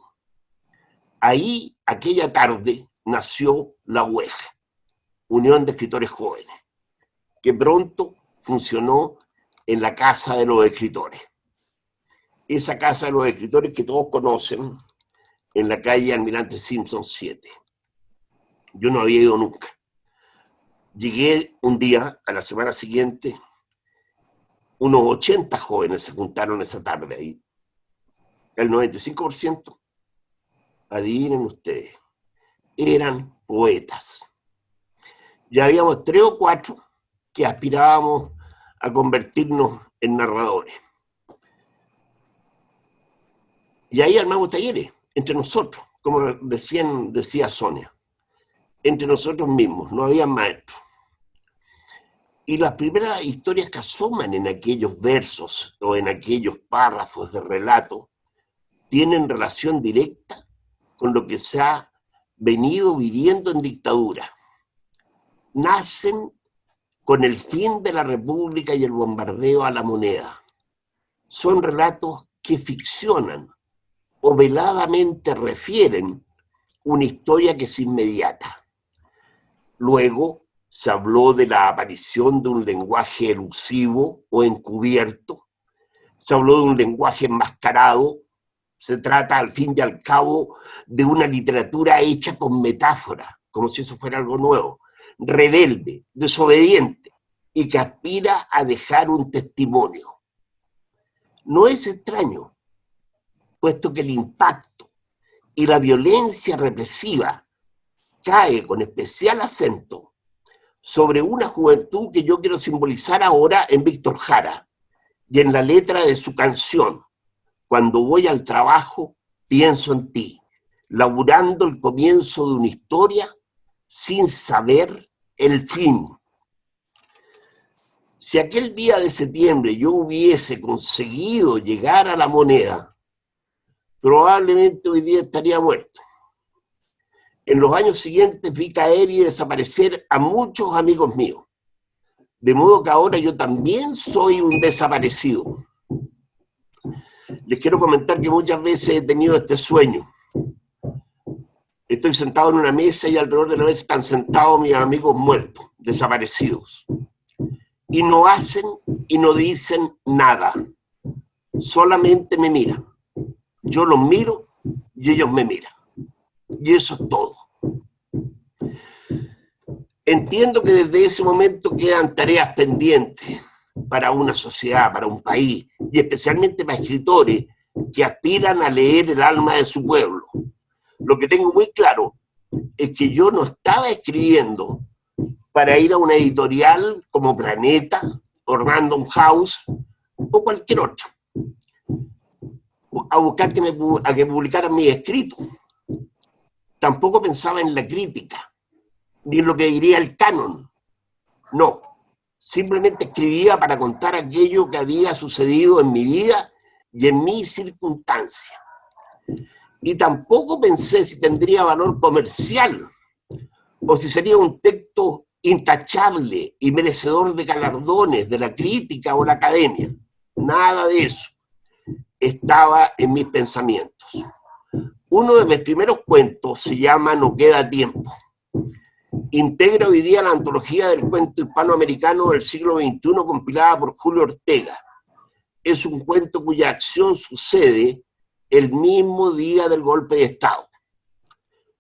D: Ahí, aquella tarde, nació La Oueja, Unión de Escritores Jóvenes, que pronto funcionó en la Casa de los Escritores. Esa Casa de los Escritores que todos conocen, en la calle Almirante Simpson 7. Yo no había ido nunca. Llegué un día, a la semana siguiente, unos 80 jóvenes se juntaron esa tarde ahí. El 95%, adivinen ustedes, eran poetas. Ya habíamos 3 o 4 que aspirábamos a convertirnos en narradores. Y ahí armamos talleres, entre nosotros, como decía Sonia. Entre nosotros mismos, no había maestros. Y las primeras historias que asoman en aquellos versos o en aquellos párrafos de relato tienen relación directa con lo que se ha venido viviendo en dictadura. Nacen con el fin de la República y el bombardeo a la moneda. Son relatos que ficcionan o veladamente refieren una historia que es inmediata. Luego se habló de la aparición de un lenguaje elusivo o encubierto. Se habló de un lenguaje enmascarado. Se trata, al fin y al cabo, de una literatura hecha con metáfora, como si eso fuera algo nuevo, rebelde, desobediente, y que aspira a dejar un testimonio. No es extraño, puesto que el impacto y la violencia represiva cae con especial acento sobre una juventud que yo quiero simbolizar ahora en Víctor Jara y en la letra de su canción: Cuando voy al trabajo, pienso en ti, laburando el comienzo de una historia sin saber el fin. Si aquel día de septiembre yo hubiese conseguido llegar a la moneda, probablemente hoy día estaría muerto. En los años siguientes vi caer y desaparecer a muchos amigos míos. De modo que ahora yo también soy un desaparecido. Les quiero comentar que muchas veces he tenido este sueño. Estoy sentado en una mesa y alrededor de la mesa están sentados mis amigos muertos, desaparecidos. Y no hacen y no dicen nada. Solamente me miran. Yo los miro y ellos me miran. Y eso es todo. Entiendo que desde ese momento quedan tareas pendientes para una sociedad, para un país, y especialmente para escritores que aspiran a leer el alma de su pueblo. Lo que tengo muy claro es que yo no estaba escribiendo para ir a una editorial como Planeta o Random House o cualquier otra, a buscar que publicaran mis escritos. Tampoco pensaba en la crítica, ni en lo que diría el canon. No, simplemente escribía para contar aquello que había sucedido en mi vida y en mi circunstancia. Y tampoco pensé si tendría valor comercial o si sería un texto intachable y merecedor de galardones de la crítica o la academia. Nada de eso estaba en mis pensamientos. Uno de mis primeros cuentos se llama No queda tiempo. Integra hoy día la antología del cuento hispanoamericano del siglo XXI compilada por Julio Ortega. Es un cuento cuya acción sucede el mismo día del golpe de Estado.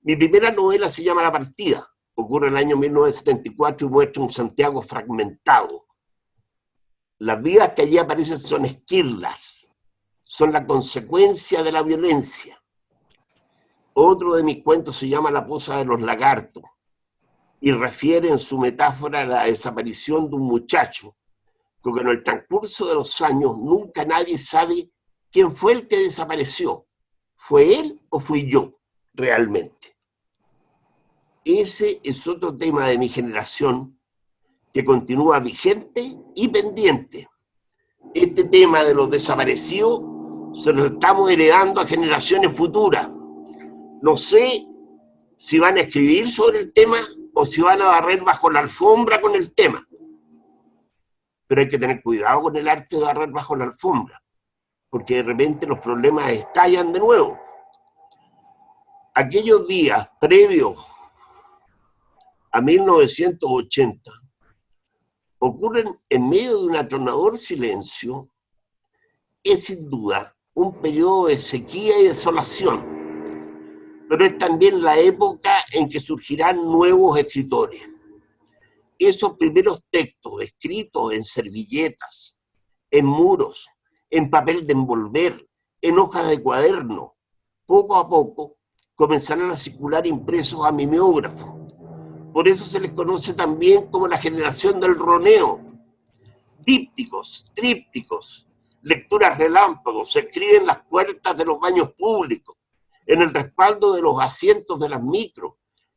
D: Mi primera novela se llama La partida. Ocurre en el año 1974 y muestra un Santiago fragmentado. Las vidas que allí aparecen son esquirlas, son la consecuencia de la violencia. Otro de mis cuentos se llama La poza de los lagartos y refiere en su metáfora a la desaparición de un muchacho, porque en el transcurso de los años nunca nadie sabe quién fue el que desapareció. ¿Fue él o fui yo realmente? Ese es otro tema de mi generación que continúa vigente y pendiente. Este tema de los desaparecidos se lo estamos heredando a generaciones futuras. No sé si van a escribir sobre el tema o si van a barrer bajo la alfombra con el tema. Pero hay que tener cuidado con el arte de barrer bajo la alfombra, porque de repente los problemas estallan de nuevo. Aquellos días previos a 1980 ocurren en medio de un atronador silencio. Es sin duda un periodo de sequía y desolación, pero es también la época en que surgirán nuevos escritores. Esos primeros textos escritos en servilletas, en muros, en papel de envolver, en hojas de cuaderno, poco a poco comenzarán a circular impresos a mimeógrafo. Por eso se les conoce también como la generación del roneo. Dípticos, trípticos, lecturas relámpagos se escriben en las puertas de los baños públicos, en el respaldo de los asientos de las micros,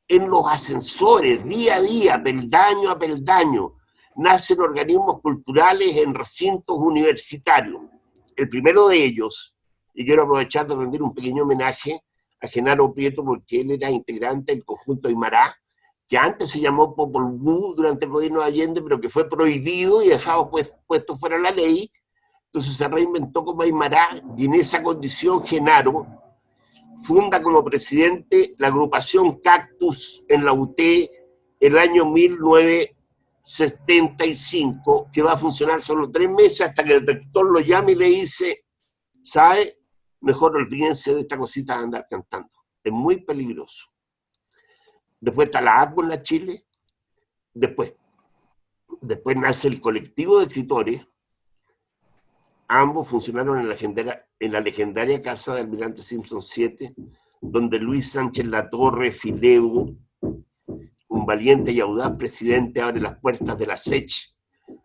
D: en los ascensores, día a día, peldaño a peldaño. Nacen organismos culturales en recintos universitarios. El primero de ellos, y quiero aprovechar de rendir un pequeño homenaje a Genaro Prieto, porque él era integrante del conjunto Aymara, que antes se llamó Popol Vuh durante el gobierno de Allende, pero que fue prohibido y dejado puesto fuera de la ley. Entonces se reinventó como Aymara, y en esa condición Genaro funda como presidente la agrupación Cactus en la UT el año 1975, que va a funcionar solo 3 meses hasta que el rector lo llame y le dice, ¿sabe? Mejor olvídense de esta cosita de andar cantando. Es muy peligroso. Después está la ACBO en la Chile. Después nace el colectivo de escritores. Ambos funcionaron en la legendaria casa de Almirante Simpson 7, donde Luis Sánchez Latorre Filebo, un valiente y audaz presidente, abre las puertas de la SECH,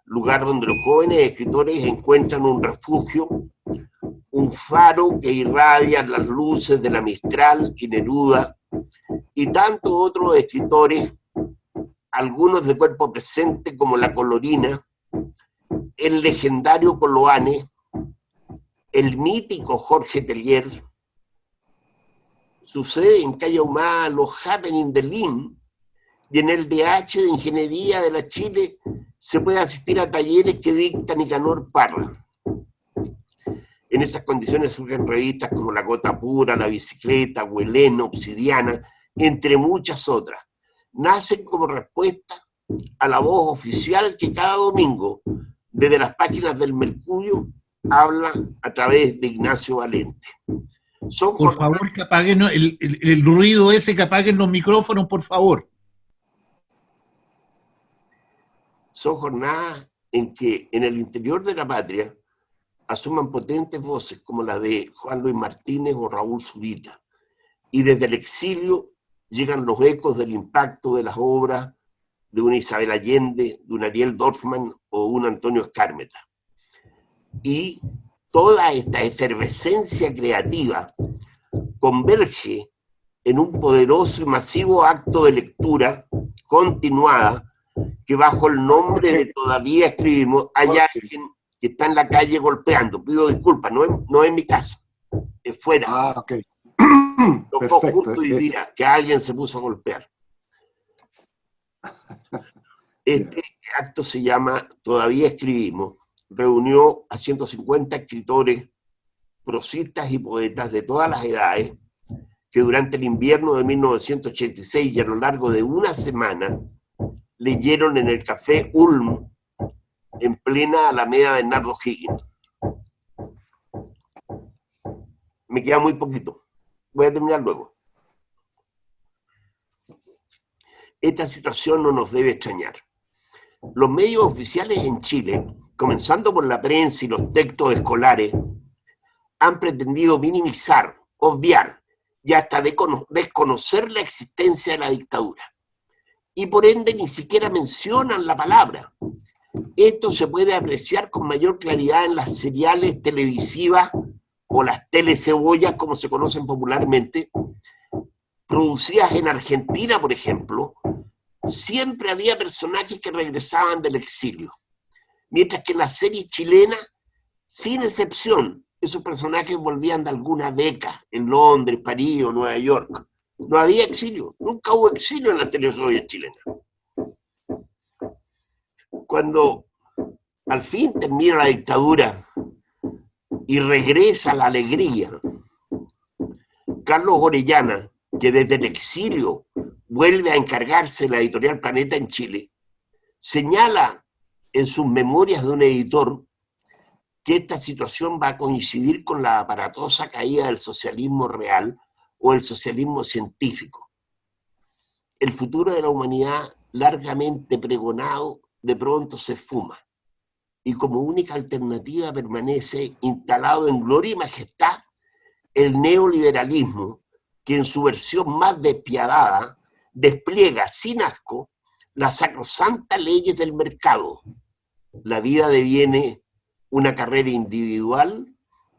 D: lugar donde los jóvenes escritores encuentran un refugio, un faro que irradia las luces de la Mistral y Neruda, y tantos otros escritores, algunos de cuerpo presente como La Colorina, el legendario Coloane, el mítico Jorge Tellier. Sucede en Calle Ahumada los Happening de LIM, y en el DH de Ingeniería de la Chile se puede asistir a talleres que dicta Nicanor Parra. En esas condiciones surgen revistas como La Gota Pura, La Bicicleta, Hueleno, Obsidiana, entre muchas otras. Nacen como respuesta a la voz oficial que cada domingo, desde las páginas del Mercurio, habla a través de Ignacio Valente.
E: Por favor, que apaguen el ruido ese, que apaguen los micrófonos, por favor.
D: Son jornadas en que en el interior de la patria asuman potentes voces como la de Juan Luis Martínez o Raúl Zurita, y desde el exilio llegan los ecos del impacto de las obras de una Isabel Allende, de un Ariel Dorfman o un Antonio Escármeta. Y toda esta efervescencia creativa converge en un poderoso y masivo acto de lectura continuada que bajo el nombre de Todavía Escribimos hay alguien que está en la calle golpeando. Pido disculpas, no es mi casa, es fuera.
A: Ah, ok.
D: Tocó justo hoy día que alguien se puso a golpear. Este acto se llama Todavía Escribimos. Reunió a 150 escritores, prosistas y poetas de todas las edades que durante el invierno de 1986 y a lo largo de una semana leyeron en el Café Ulm en plena Alameda Bernardo Higgins. Me queda muy poquito. Voy a terminar luego. Esta situación no nos debe extrañar. Los medios oficiales en Chile, comenzando por la prensa y los textos escolares, han pretendido minimizar, obviar y hasta desconocer la existencia de la dictadura. Y por ende ni siquiera mencionan la palabra. Esto se puede apreciar con mayor claridad en las seriales televisivas o las telecebollas, como se conocen popularmente, producidas en Argentina, por ejemplo. Siempre había personajes que regresaban del exilio, mientras que en las series chilenas, sin excepción, esos personajes volvían de alguna beca en Londres, París o Nueva York. No había exilio, nunca hubo exilio en las telenovelas chilenas. Cuando al fin termina la dictadura y regresa la alegría, Carlos Orellana, que desde el exilio vuelve a encargarse de la editorial Planeta en Chile, señala en sus memorias de un editor que esta situación va a coincidir con la aparatosa caída del socialismo real o el socialismo científico. El futuro de la humanidad, largamente pregonado, de pronto se esfuma, y como única alternativa permanece instalado en gloria y majestad el neoliberalismo, que en su versión más despiadada despliega sin asco las sacrosantas leyes del mercado. La vida deviene una carrera individual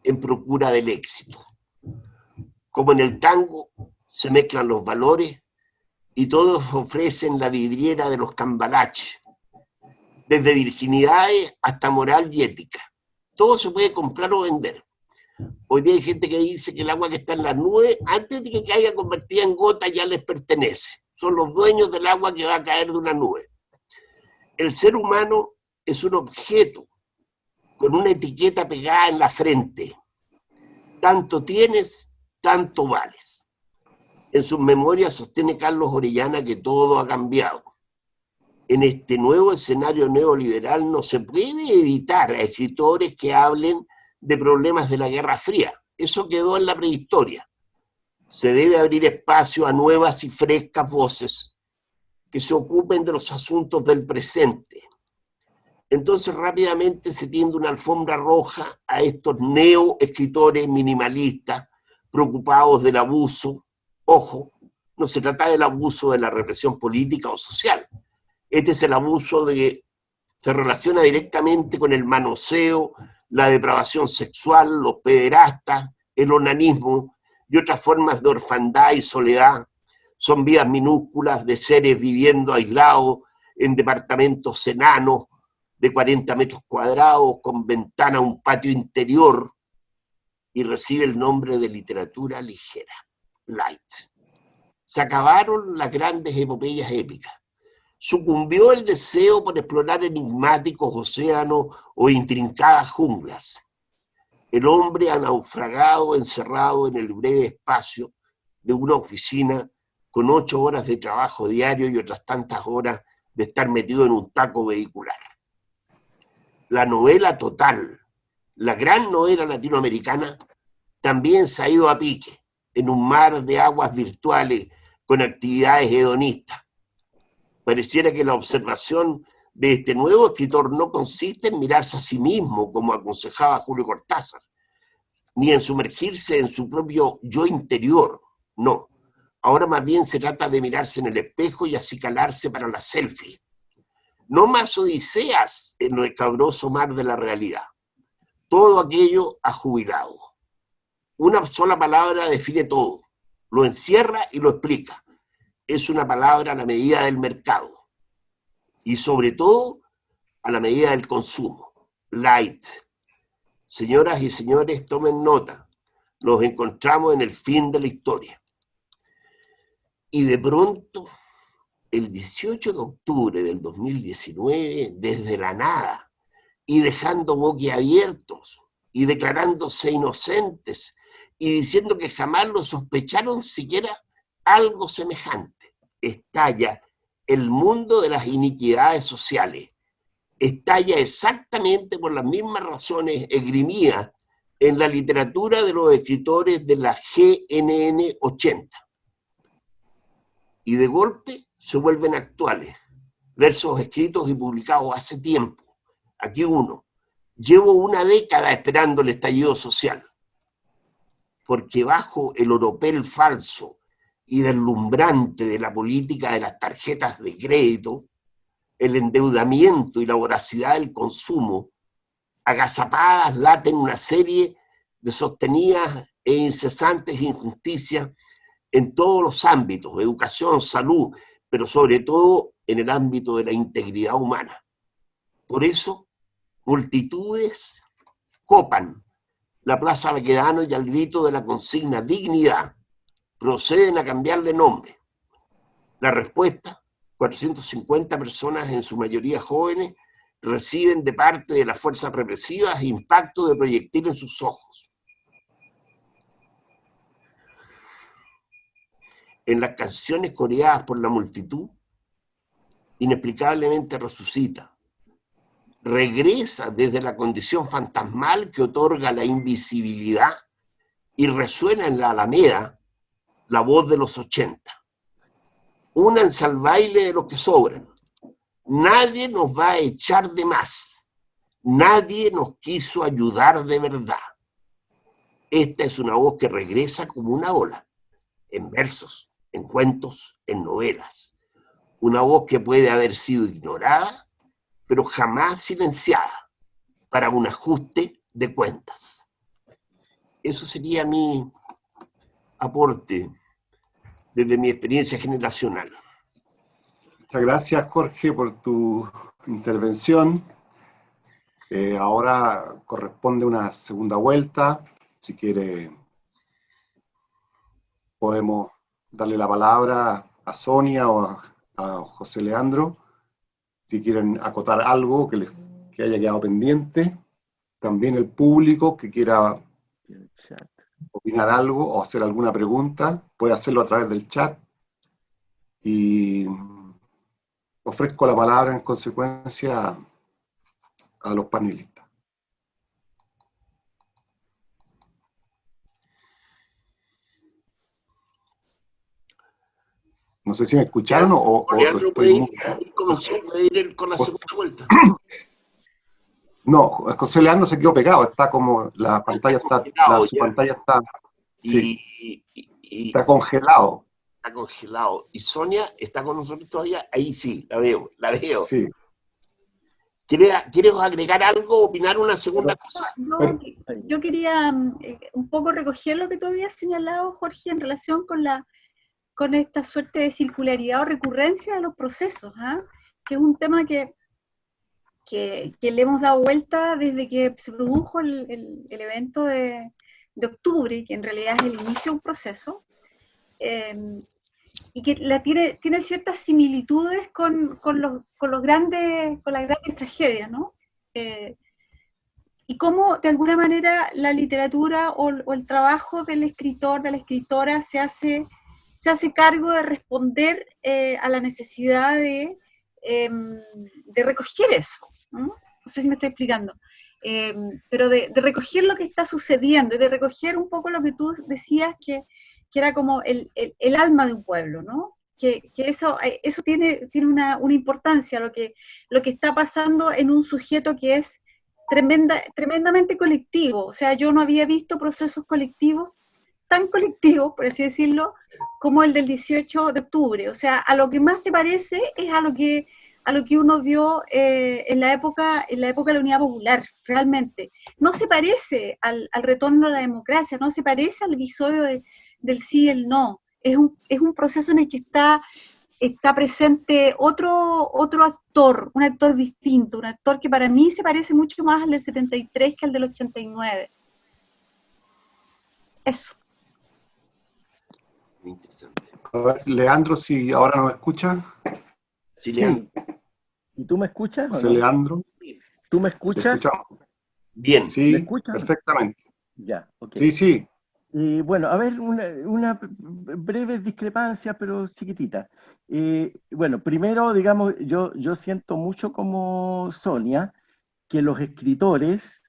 D: en procura del éxito. Como en el tango se mezclan los valores y todos ofrecen la vidriera de los cambalaches, desde virginidades hasta moral y ética. Todo se puede comprar o vender. Hoy día hay gente que dice que el agua que está en las nubes, antes de que caiga convertida en gota, ya les pertenece. Son los dueños del agua que va a caer de una nube. El ser humano es un objeto con una etiqueta pegada en la frente. Tanto tienes, tanto vales. En sus memorias sostiene Carlos Orellana que todo ha cambiado. En este nuevo escenario neoliberal no se puede evitar a escritores que hablen de problemas de la Guerra Fría. Eso quedó en la prehistoria. Se debe abrir espacio a nuevas y frescas voces que se ocupen de los asuntos del presente. Entonces rápidamente se tiende una alfombra roja a estos neoescritores minimalistas preocupados del abuso. Ojo, no se trata del abuso de la represión política o social. Este es el abuso que se relaciona directamente con el manoseo, la depravación sexual, los pederastas, el onanismo y otras formas de orfandad y soledad. Son vidas minúsculas de seres viviendo aislados en departamentos enanos de 40 metros cuadrados, con ventana a un patio interior, y recibe el nombre de literatura ligera, light. Se acabaron las grandes epopeyas épicas. sucumbió el deseo por explorar enigmáticos océanos o intrincadas junglas. El hombre ha naufragado encerrado en el breve espacio de una oficina con 8 horas de trabajo diario y otras tantas horas de estar metido en un taco vehicular. La novela total, la gran novela latinoamericana, también se ha ido a pique en un mar de aguas virtuales con actividades hedonistas. Pareciera que la observación de este nuevo escritor no consiste en mirarse a sí mismo, como aconsejaba Julio Cortázar, ni en sumergirse en su propio yo interior, no. Ahora más bien se trata de mirarse en el espejo y acicalarse para la selfie. No más odiseas en lo escabroso mar de la realidad. Todo aquello ha jubilado. Una sola palabra define todo, lo encierra y lo explica. Es una palabra a la medida del mercado y sobre todo a la medida del consumo. Light. Señoras y señores, tomen nota. Nos encontramos en el fin de la historia. Y de pronto, el 18 de octubre del 2019, desde la nada, y dejando boquiabiertos, y declarándose inocentes, y diciendo que jamás lo sospecharon siquiera algo semejante, estalla el mundo de las iniquidades sociales. Estalla exactamente por las mismas razones esgrimidas en la literatura de los escritores de la GNN 80. Y de golpe se vuelven actuales. Versos escritos y publicados hace tiempo. Aquí uno. Llevo una década esperando el estallido social. Porque bajo el oropel falso y deslumbrante de la política de las tarjetas de crédito, el endeudamiento y la voracidad del consumo, agazapadas laten una serie de sostenidas e incesantes injusticias en todos los ámbitos, educación, salud, pero sobre todo en el ámbito de la integridad humana. Por eso, multitudes copan la Plaza Baquedano y al grito de la consigna dignidad proceden a cambiarle nombre. La respuesta, 450 personas, en su mayoría jóvenes, reciben de parte de las fuerzas represivas impacto de proyectil en sus ojos. En las canciones coreadas por la multitud, inexplicablemente resucita. Regresa desde la condición fantasmal que otorga la invisibilidad y resuena en la Alameda la voz de los 80. Únanse al baile de los que sobran. Nadie nos va a echar de más. Nadie nos quiso ayudar de verdad. Esta es una voz que regresa como una ola, en versos, en cuentos, en novelas. Una voz que puede haber sido ignorada, pero jamás silenciada, para un ajuste de cuentas. Eso sería mi aporte desde mi experiencia generacional.
A: Muchas gracias, Jorge, por tu intervención. Ahora corresponde una segunda vuelta. Si quiere, podemos darle la palabra a Sonia o a José Leandro, si quieren acotar algo que haya quedado pendiente. También el público que quiera opinar algo o hacer alguna pregunta, puede hacerlo a través del chat. Y ofrezco la palabra en consecuencia a los panelistas. No sé si me escucharon o estoy...
D: ¿Puede ir con la segunda vuelta?
A: No, José Leandro se quedó pegado, está como, la pantalla está, su pantalla está, sí, está congelado.
D: Está congelado. ¿Y Sonia está con nosotros todavía? Ahí sí, la veo.
A: Sí.
D: ¿Quieres agregar algo, opinar una segunda cosa?
C: Yo quería un poco recoger lo que tú habías señalado, Jorge, en relación con esta suerte de circularidad o recurrencia de los procesos, que es un tema que le hemos dado vuelta desde que se produjo el evento de octubre, que en realidad es el inicio de un proceso, y que tiene ciertas similitudes con las grandes tragedias, ¿no? Y cómo, de alguna manera, la literatura o el trabajo del escritor, de la escritora, se hace cargo de responder a la necesidad de recoger eso, ¿no? No sé si me estoy explicando, pero de recoger lo que está sucediendo, y de recoger un poco lo que tú decías, que era como el alma de un pueblo, ¿no? Que eso tiene una importancia, lo que está pasando en un sujeto que es tremendamente colectivo. O sea, yo no había visto procesos colectivos tan colectivos, por así decirlo, como el del 18 de octubre. O sea, a lo que más se parece es a lo que uno vio en la época de la Unidad Popular, realmente. No se parece al retorno a la democracia, no se parece al episodio del sí y el no. Es un proceso en el que está presente otro actor, un actor distinto, un actor que para mí se parece mucho más al del 73 que al del 89. Eso.
D: Muy interesante.
A: A ver, Leandro, si ahora nos escucha.
D: Sí, Leandro.
B: ¿Y tú me escuchas?
A: José
B: ¿o no?
A: Leandro.
B: ¿Tú me
A: ¿Te
B: escuchas?
A: escuchamos?
D: Bien.
B: ¿Me
A: Sí,
B: escuchas?
A: perfectamente.
B: Ya, ok.
A: Sí.
B: Bueno, a ver, una breve discrepancia, pero chiquitita. Bueno, primero, digamos, yo siento mucho como Sonia, que los escritores,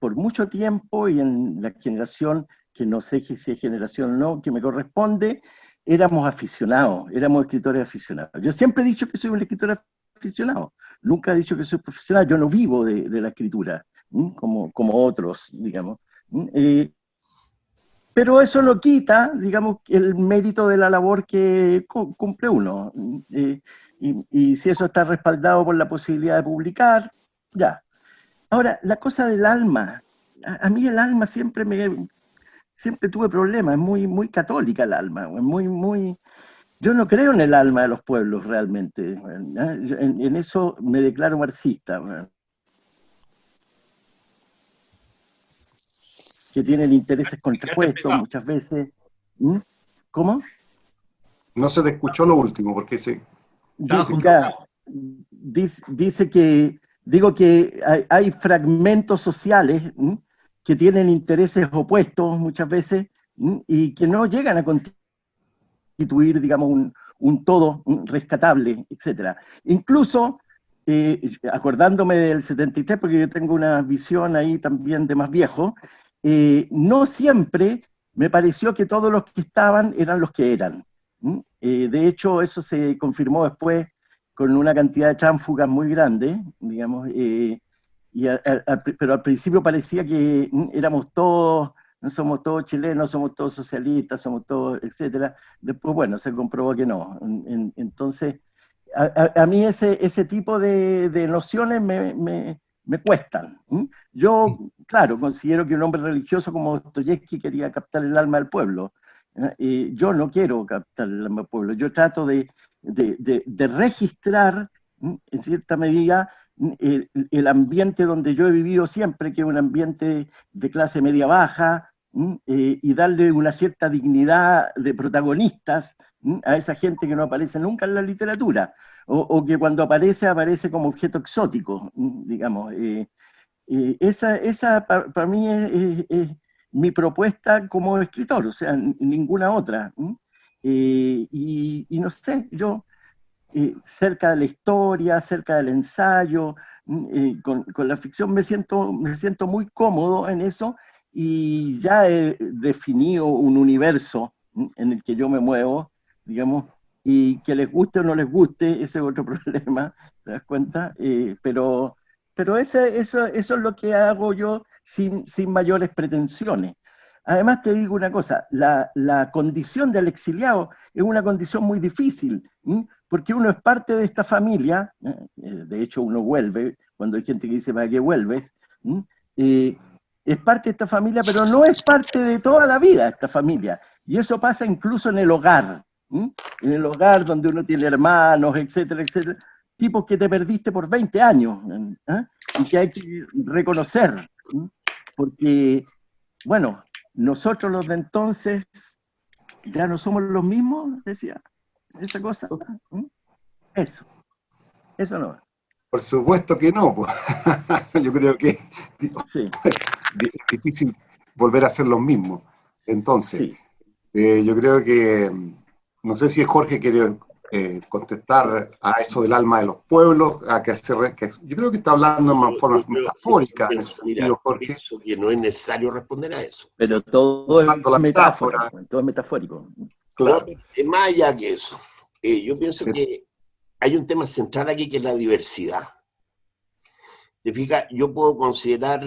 B: por mucho tiempo y en la generación, que no sé si es generación o no, que me corresponde, éramos aficionados, éramos escritores aficionados. Yo siempre he dicho que soy un escritor aficionado, nunca he dicho que soy profesional, yo no vivo de la escritura, como otros, digamos. Pero eso no quita, digamos, el mérito de la labor que cumple uno. Y si eso está respaldado por la posibilidad de publicar, ya. Ahora, la cosa del alma. A mí el alma siempre tuve problemas, es muy católica el alma, es muy. Yo no creo en el alma de los pueblos realmente. En eso me declaro marxista, que tienen intereses contrapuestos muchas veces. ¿Cómo?
A: No se te escuchó lo último, porque sí.
B: Dice que, digo que hay fragmentos sociales que tienen intereses opuestos muchas veces y que no llegan a constituir, digamos, un todo rescatable, etc. Incluso, acordándome del 73, porque yo tengo una visión ahí también de más viejo, no siempre me pareció que todos los que estaban eran los que eran. De hecho, eso se confirmó después con una cantidad de tránsfugas muy grande, digamos, pero al principio parecía que éramos todos, no somos todos chilenos, somos todos socialistas, somos todos, etcétera. Después, bueno, se comprobó que no. Entonces, a mí ese tipo de nociones me cuestan. Yo, claro, considero que un hombre religioso como Dostoyevsky quería captar el alma del pueblo. Yo no quiero captar el alma del pueblo. Yo trato de registrar, en cierta medida, el ambiente donde yo he vivido siempre, que es un ambiente de clase media-baja, y darle una cierta dignidad de protagonistas a esa gente que no aparece nunca en la literatura, o que cuando aparece como objeto exótico, digamos. Esa para mí es mi propuesta como escritor, o sea, ninguna otra. Y no sé, yo cerca de la historia, cerca del ensayo, con la ficción me siento muy cómodo en eso y ya he definido un universo en el que yo me muevo, digamos, y que les guste o no les guste, ese es otro problema, ¿te das cuenta? Pero eso es lo que hago yo sin mayores pretensiones. Además te digo una cosa, la condición del exiliado es una condición muy difícil, porque uno es parte de esta familia, de hecho uno vuelve, cuando hay gente que dice, ¿para qué vuelves? Es parte de esta familia, pero no es parte de toda la vida esta familia. Y eso pasa incluso en el hogar, en el hogar donde uno tiene hermanos, etcétera, etcétera, tipos que te perdiste por 20 años, y que hay que reconocer, porque, bueno, nosotros los de entonces ya no somos los mismos, decía. esa cosa. Eso no.
A: Por supuesto que no, pues. Yo creo que
B: Sí,
A: es difícil volver a hacer lo mismo. Entonces,
B: sí.
A: yo creo que, no sé si Jorge quiere contestar a eso del alma de los pueblos, yo creo que está hablando en forma metafórica en ese sentido, Jorge,
D: Pienso que no es necesario responder a eso.
B: Pero todo
A: usando la
B: es metáfora,
A: metáfora,
B: todo es metafórico.
A: claro.
D: No, es más allá que eso. Yo pienso que hay un tema central aquí que es la diversidad. ¿Te fijas? Yo puedo considerar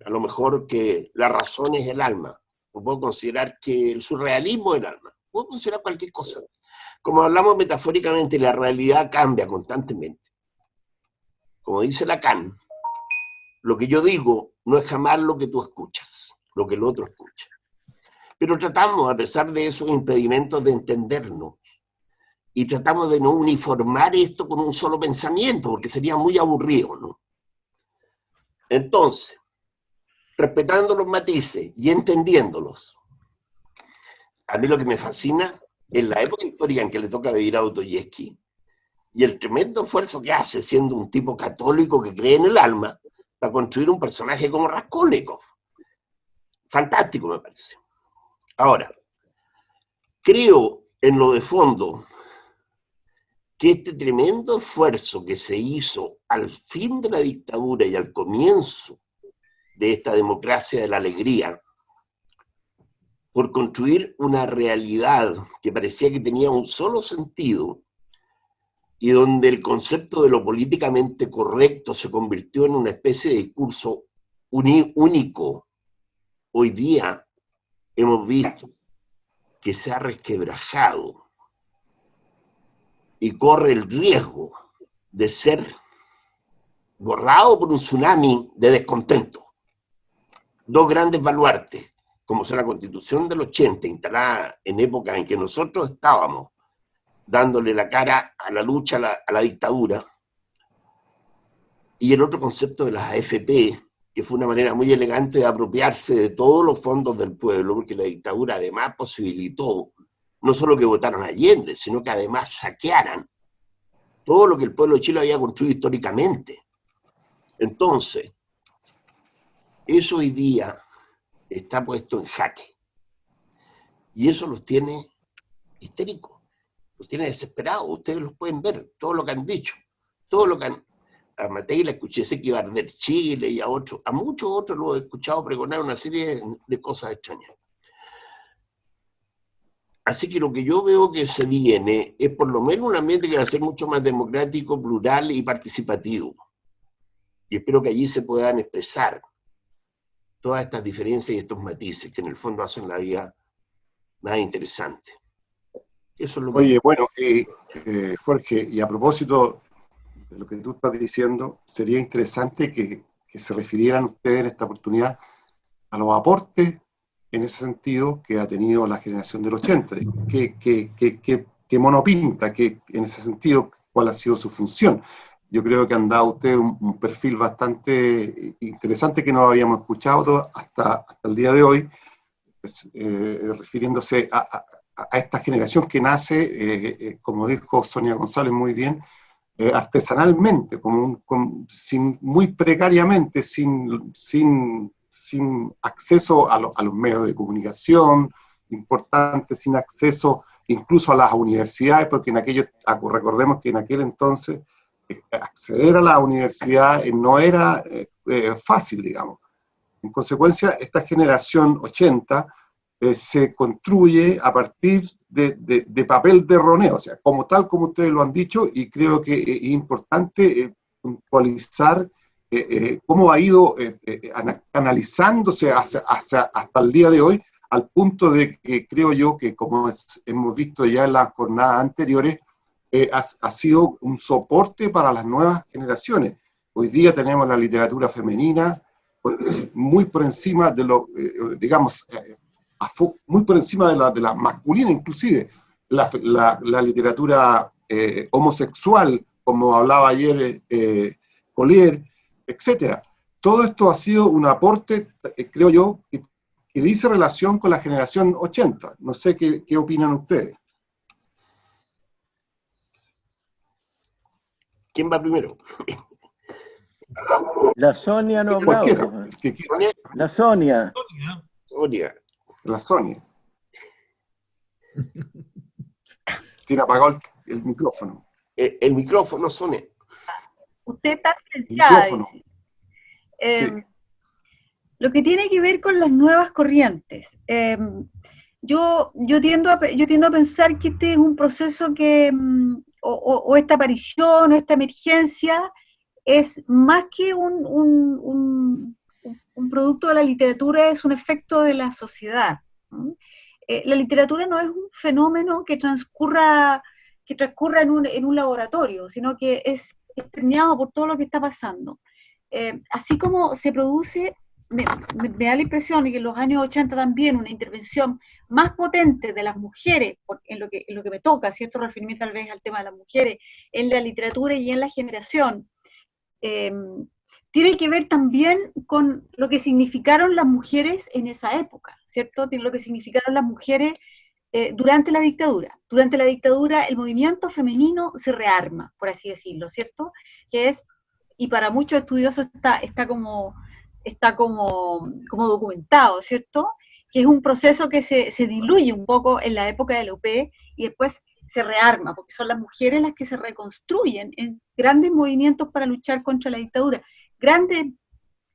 D: a lo mejor que la razón es el alma, o puedo considerar que el surrealismo es el alma, puedo considerar cualquier cosa. Como hablamos metafóricamente, la realidad cambia constantemente. Como dice Lacan, lo que yo digo no es jamás lo que tú escuchas, lo que el otro escucha. Pero tratamos, a pesar de esos impedimentos, de entendernos. Y tratamos de no uniformar esto con un solo pensamiento, porque sería muy aburrido, ¿no? Entonces, respetando los matices y entendiéndolos, a mí lo que me fascina es la época histórica en que le toca vivir a Dostoyevski y el tremendo esfuerzo que hace siendo un tipo católico que cree en el alma para construir un personaje como Raskolnikov. Fantástico, me parece. Ahora, creo en lo de fondo que este tremendo esfuerzo que se hizo al fin de la dictadura y al comienzo de esta democracia de la alegría, por construir una realidad que parecía que tenía un solo sentido y donde el concepto de lo políticamente correcto se convirtió en una especie de discurso único, hoy día hemos visto que se ha resquebrajado y corre el riesgo de ser borrado por un tsunami de descontento. Dos grandes baluartes, como son la Constitución del 80, instalada en épocas en que nosotros estábamos dándole la cara a la lucha a la dictadura, y el otro concepto de las AFP, que fue una manera muy elegante de apropiarse de todos los fondos del pueblo, porque la dictadura además posibilitó no solo que votaran a Allende, sino que además saquearan todo lo que el pueblo de Chile había construido históricamente. Entonces, eso hoy día está puesto en jaque. Y eso los tiene histéricos, los tiene desesperados. Ustedes los pueden ver, todo lo que han dicho, todo lo que han... A Matei le escuché, sé que iba a arder Chile y a otros, a muchos otros lo he escuchado pregonar una serie de cosas extrañas. Así que lo que yo veo que se viene es por lo menos un ambiente que va a ser mucho más democrático, plural y participativo. Y espero que allí se puedan expresar todas estas diferencias y estos matices que en el fondo hacen la vida más interesante. Eso es lo que...
A: Oye, bueno, Jorge, y a propósito de lo que tú estás diciendo, sería interesante que se refirieran ustedes en esta oportunidad a los aportes en ese sentido que ha tenido la generación del 80, que monopinta, que en ese sentido cuál ha sido su función. Yo creo que han dado ustedes un perfil bastante interesante que no habíamos escuchado hasta el día de hoy, pues, refiriéndose a esta generación que nace, como dijo Sonia González muy bien, artesanalmente, muy precariamente, sin acceso a los medios de comunicación importantes, sin acceso incluso a las universidades, porque recordemos que en aquel entonces acceder a la universidad no era fácil, digamos. En consecuencia, esta generación 80 se construye a partir de papel de roneo, o sea, como ustedes lo han dicho, y creo que es importante puntualizar cómo ha ido analizándose hasta el día de hoy, al punto de que creo yo que, como hemos visto ya en las jornadas anteriores, ha sido un soporte para las nuevas generaciones. Hoy día tenemos la literatura femenina muy por encima de lo, digamos, muy por encima de la masculina, inclusive. La literatura homosexual, como hablaba ayer Collier, etcétera. Todo esto ha sido un aporte, creo yo, que dice relación con la generación 80. No sé qué opinan ustedes.
D: ¿Quién va primero?
B: La Sonia no ha
A: Cualquiera,
B: hablado.
A: el que quiera.
D: Sonia.
B: La Sonia.
D: Sonia.
A: La Sonia. Tiene apagado el micrófono.
D: El micrófono, Sonia.
C: Usted está
A: El
C: silenciada,
A: micrófono.
C: dice.
A: Sí.
C: Lo que tiene que ver con las nuevas corrientes. Yo tiendo a pensar que este es un proceso que, o esta aparición, o esta emergencia, es más que un producto de la literatura, es un efecto de la sociedad. La literatura no es un fenómeno que transcurra en un laboratorio, sino que es permeado por todo lo que está pasando. Así como se produce, me da la impresión de que en los años 80 también una intervención más potente de las mujeres, en lo que me toca, ¿cierto? Referirme tal vez al tema de las mujeres, en la literatura y en la generación, tiene que ver también con lo que significaron las mujeres en esa época, ¿cierto? Lo que significaron las mujeres durante la dictadura. Durante la dictadura el movimiento femenino se rearma, por así decirlo, ¿cierto? Que es, y para muchos estudiosos está como documentado, ¿cierto? Que es un proceso que se diluye un poco en la época de la UP y después se rearma, porque son las mujeres las que se reconstruyen en grandes movimientos para luchar contra la dictadura. Grandes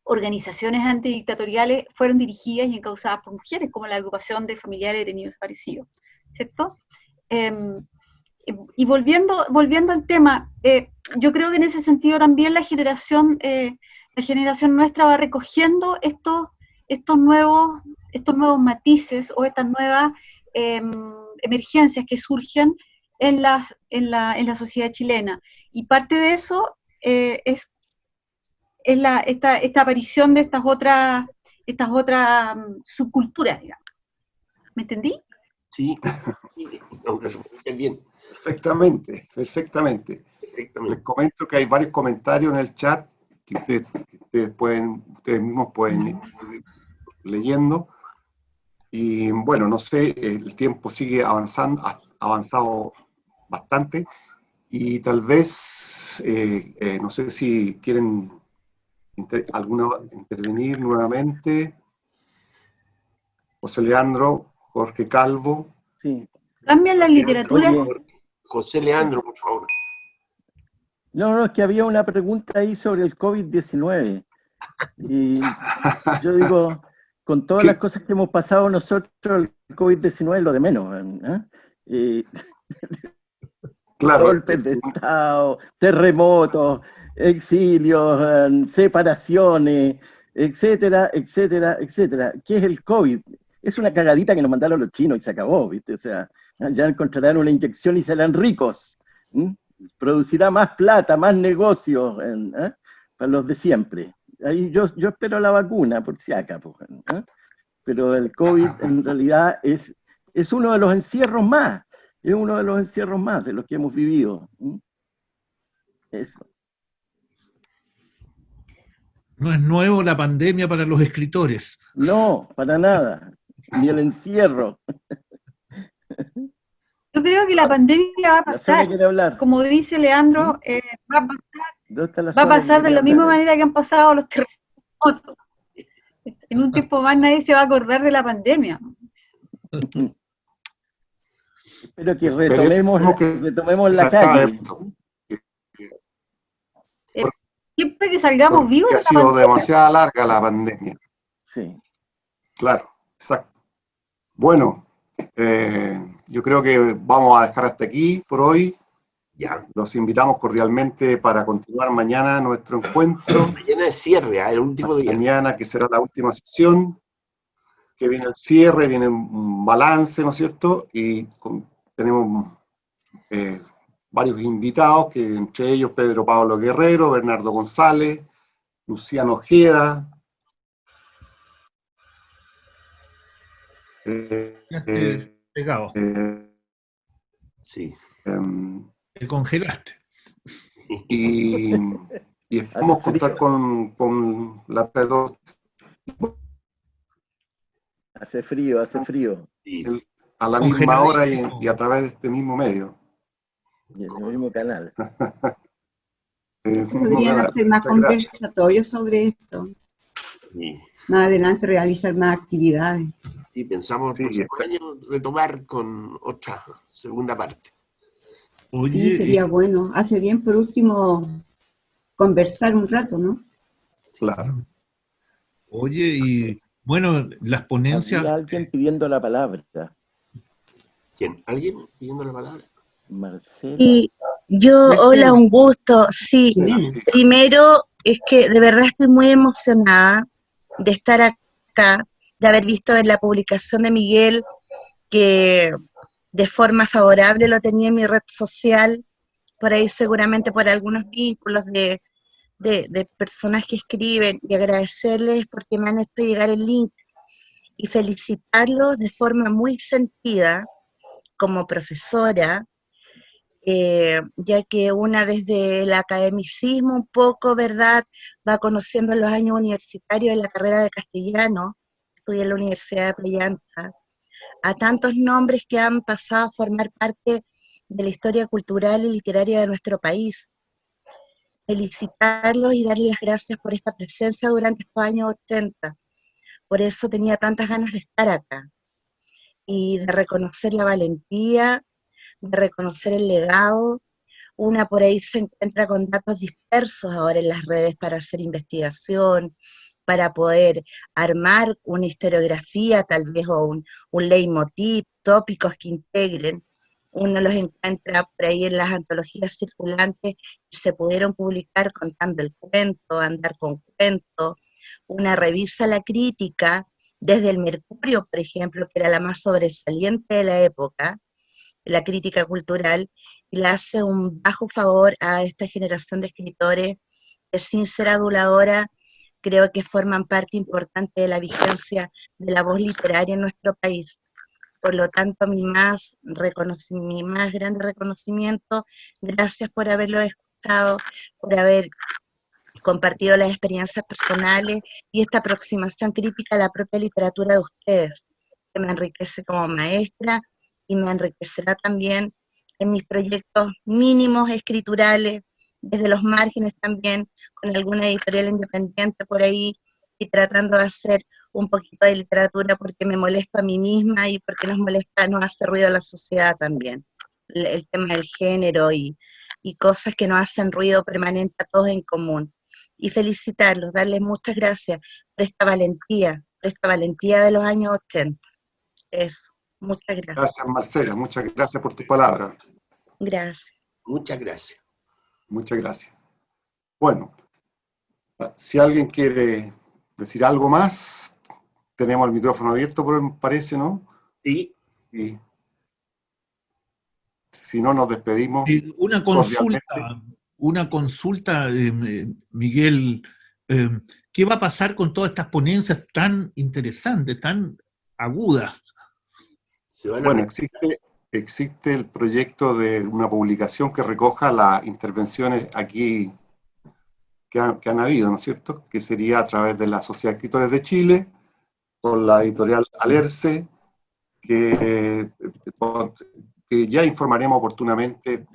C: organizaciones antidictatoriales fueron dirigidas y encausadas por mujeres, como la agrupación de familiares de detenidos desaparecidos, ¿cierto? Y volviendo al tema, yo creo que en ese sentido también la generación nuestra va recogiendo estos nuevos matices o estas nuevas emergencias que surgen en la sociedad chilena. Y parte de eso es esta aparición de estas otras subculturas, digamos. ¿Me entendí?
D: Sí, lo respondiste bien.
A: Perfectamente.
D: Perfectamente.
A: Les comento que hay varios comentarios en el chat que ustedes mismos pueden ir leyendo. Y bueno, no sé, el tiempo sigue avanzando, ha avanzado bastante, y tal vez, no sé si quieren intervenir nuevamente. José Leandro, Jorge Calvo.
B: Sí.
C: Cambian la literatura.
B: Oye,
D: José Leandro, por favor.
B: no, es que había una pregunta ahí sobre el COVID-19. Y yo digo, con todas las cosas que hemos pasado nosotros, el COVID-19 es lo de menos.
A: Claro.
B: Golpes de Estado, terremotos, exilios, separaciones, etcétera, etcétera, etcétera. ¿Qué es el COVID? Es una cagadita que nos mandaron los chinos y se acabó, ¿viste? O sea, ya encontrarán una inyección y serán ricos. Producirá más plata, más negocios para los de siempre. Ahí yo espero la vacuna, por si acaso. Pero el COVID en realidad es uno de los encierros más. Es uno de los encierros más de los que hemos vivido. Eso.
E: No es nuevo la pandemia para los escritores.
B: No, para nada. Ni el encierro.
C: Yo creo que la pandemia va a pasar.
B: quiere hablar.
C: Como dice Leandro, va a pasar de la misma manera que han pasado los terremotos. En un tiempo más nadie se va a acordar de la pandemia.
B: Espero que retomemos la calle.
C: Siempre que salgamos vivos.
A: Que ha sido demasiado larga la pandemia.
B: Sí.
A: Claro, exacto. Bueno, yo creo que vamos a dejar hasta aquí por hoy.
D: Ya.
A: Los invitamos cordialmente para continuar mañana nuestro encuentro.
D: Mañana es cierre, el último día.
A: Mañana, que será la última sesión, que viene el cierre, viene un balance, ¿no es cierto? Y tenemos varios invitados, que entre ellos Pedro Pablo Guerrero, Bernardo González, Luciano Ojeda,
E: Pegado.
D: Sí.
E: Te congelaste.
A: Y esperamos contar con la Pedro.
B: Hace frío.
D: Sí.
A: A la misma hora y a través de este mismo medio.
B: Y en el mismo canal.
F: Podrían hacer más conversatorios sobre esto.
D: Sí.
F: Más adelante realizar más actividades.
D: Y pensamos el próximo año retomar con otra segunda parte.
E: Oye,
F: Sí, sería bueno. Hace bien, por último, conversar un rato, ¿no?
A: Claro.
E: oye, y bueno, las ponencias.
G: Había alguien pidiendo la palabra.
D: ¿Quién? ¿Alguien pidiendo la palabra?
G: Marcela.
H: Y yo,
F: Marcela.
H: hola, un gusto. Sí,
F: Jimena.
H: primero es que de verdad estoy muy emocionada de estar acá, de haber visto en la publicación de Miguel que de forma favorable lo tenía en mi red social, por ahí seguramente por algunos vínculos de personas que escriben, y agradecerles porque me han hecho llegar el link y felicitarlos de forma muy sentida como profesora, ya que una desde el academicismo un poco, ¿verdad?, va conociendo los años universitarios en la carrera de castellano, estudié en la Universidad de Playa, a tantos nombres que han pasado a formar parte de la historia cultural y literaria de nuestro país. Felicitarlos y darles las gracias por esta presencia durante estos años 80. Por eso tenía tantas ganas de estar acá y de reconocer la valentía, de reconocer el legado. Una por ahí se encuentra con datos dispersos ahora en las redes para hacer investigación, para poder armar una historiografía tal vez o un leitmotiv, tópicos que integren. Uno los encuentra por ahí en las antologías circulantes que se pudieron publicar contando el cuento, andar con cuento. Una revisa la crítica desde el Mercurio, por ejemplo, que era la más sobresaliente de la época, la crítica cultural, y le hace un bajo favor a esta generación de escritores que, sin ser aduladora, creo que forman parte importante de la vigencia de la voz literaria en nuestro país. Por lo tanto, mi más grande reconocimiento, gracias por haberlo escuchado, por haber compartido las experiencias personales y esta aproximación crítica a la propia literatura de ustedes, que me enriquece como maestra y me enriquecerá también en mis proyectos mínimos escriturales, desde los márgenes también, con alguna editorial independiente por ahí, y tratando de hacer un poquito de literatura porque me molesto a mí misma y porque nos hace ruido a la sociedad también. El tema del género y cosas que nos hacen ruido permanente a todos en común. Y felicitarlos, darles muchas gracias por esta valentía de los años 80. Eso, muchas gracias.
A: Gracias, Marcela, muchas gracias por tu palabra.
H: Gracias.
D: Muchas gracias.
A: Muchas gracias. Bueno, si alguien quiere decir algo más, tenemos el micrófono abierto, parece, ¿no?
D: Sí.
A: Y si no, nos despedimos.
E: Una consulta, Miguel. ¿Qué va a pasar con todas estas ponencias tan interesantes, tan agudas?
A: Bueno, existe el proyecto de una publicación que recoja las intervenciones aquí que han habido, ¿no es cierto? Que sería a través de la Sociedad de Escritores de Chile, con la editorial Alerce, que ya informaremos oportunamente,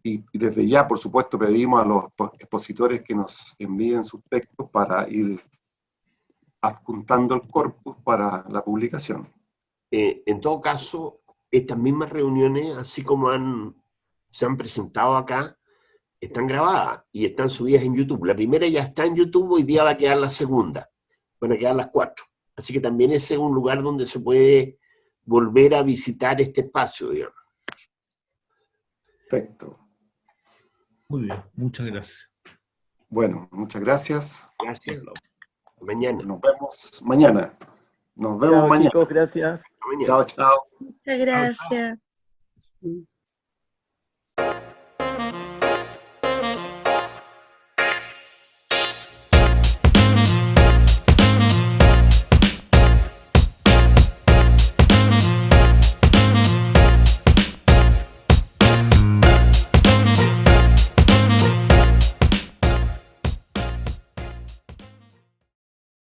A: y desde ya, por supuesto, pedimos a los expositores que nos envíen sus textos para ir adjuntando el corpus para la publicación.
D: En todo caso, estas mismas reuniones, así como se han presentado acá, están grabadas y están subidas en YouTube. La primera ya está en YouTube, hoy día va a quedar la segunda. Van a quedar las 4. Así que también ese es un lugar donde se puede volver a visitar este espacio, digamos.
A: Perfecto.
E: Muy bien, muchas gracias.
A: Bueno, muchas gracias.
D: Gracias. Mañana.
A: Nos vemos mañana. Nos vemos mañana.
G: Chicos, gracias.
A: Chao, chao.
H: Muchas gracias.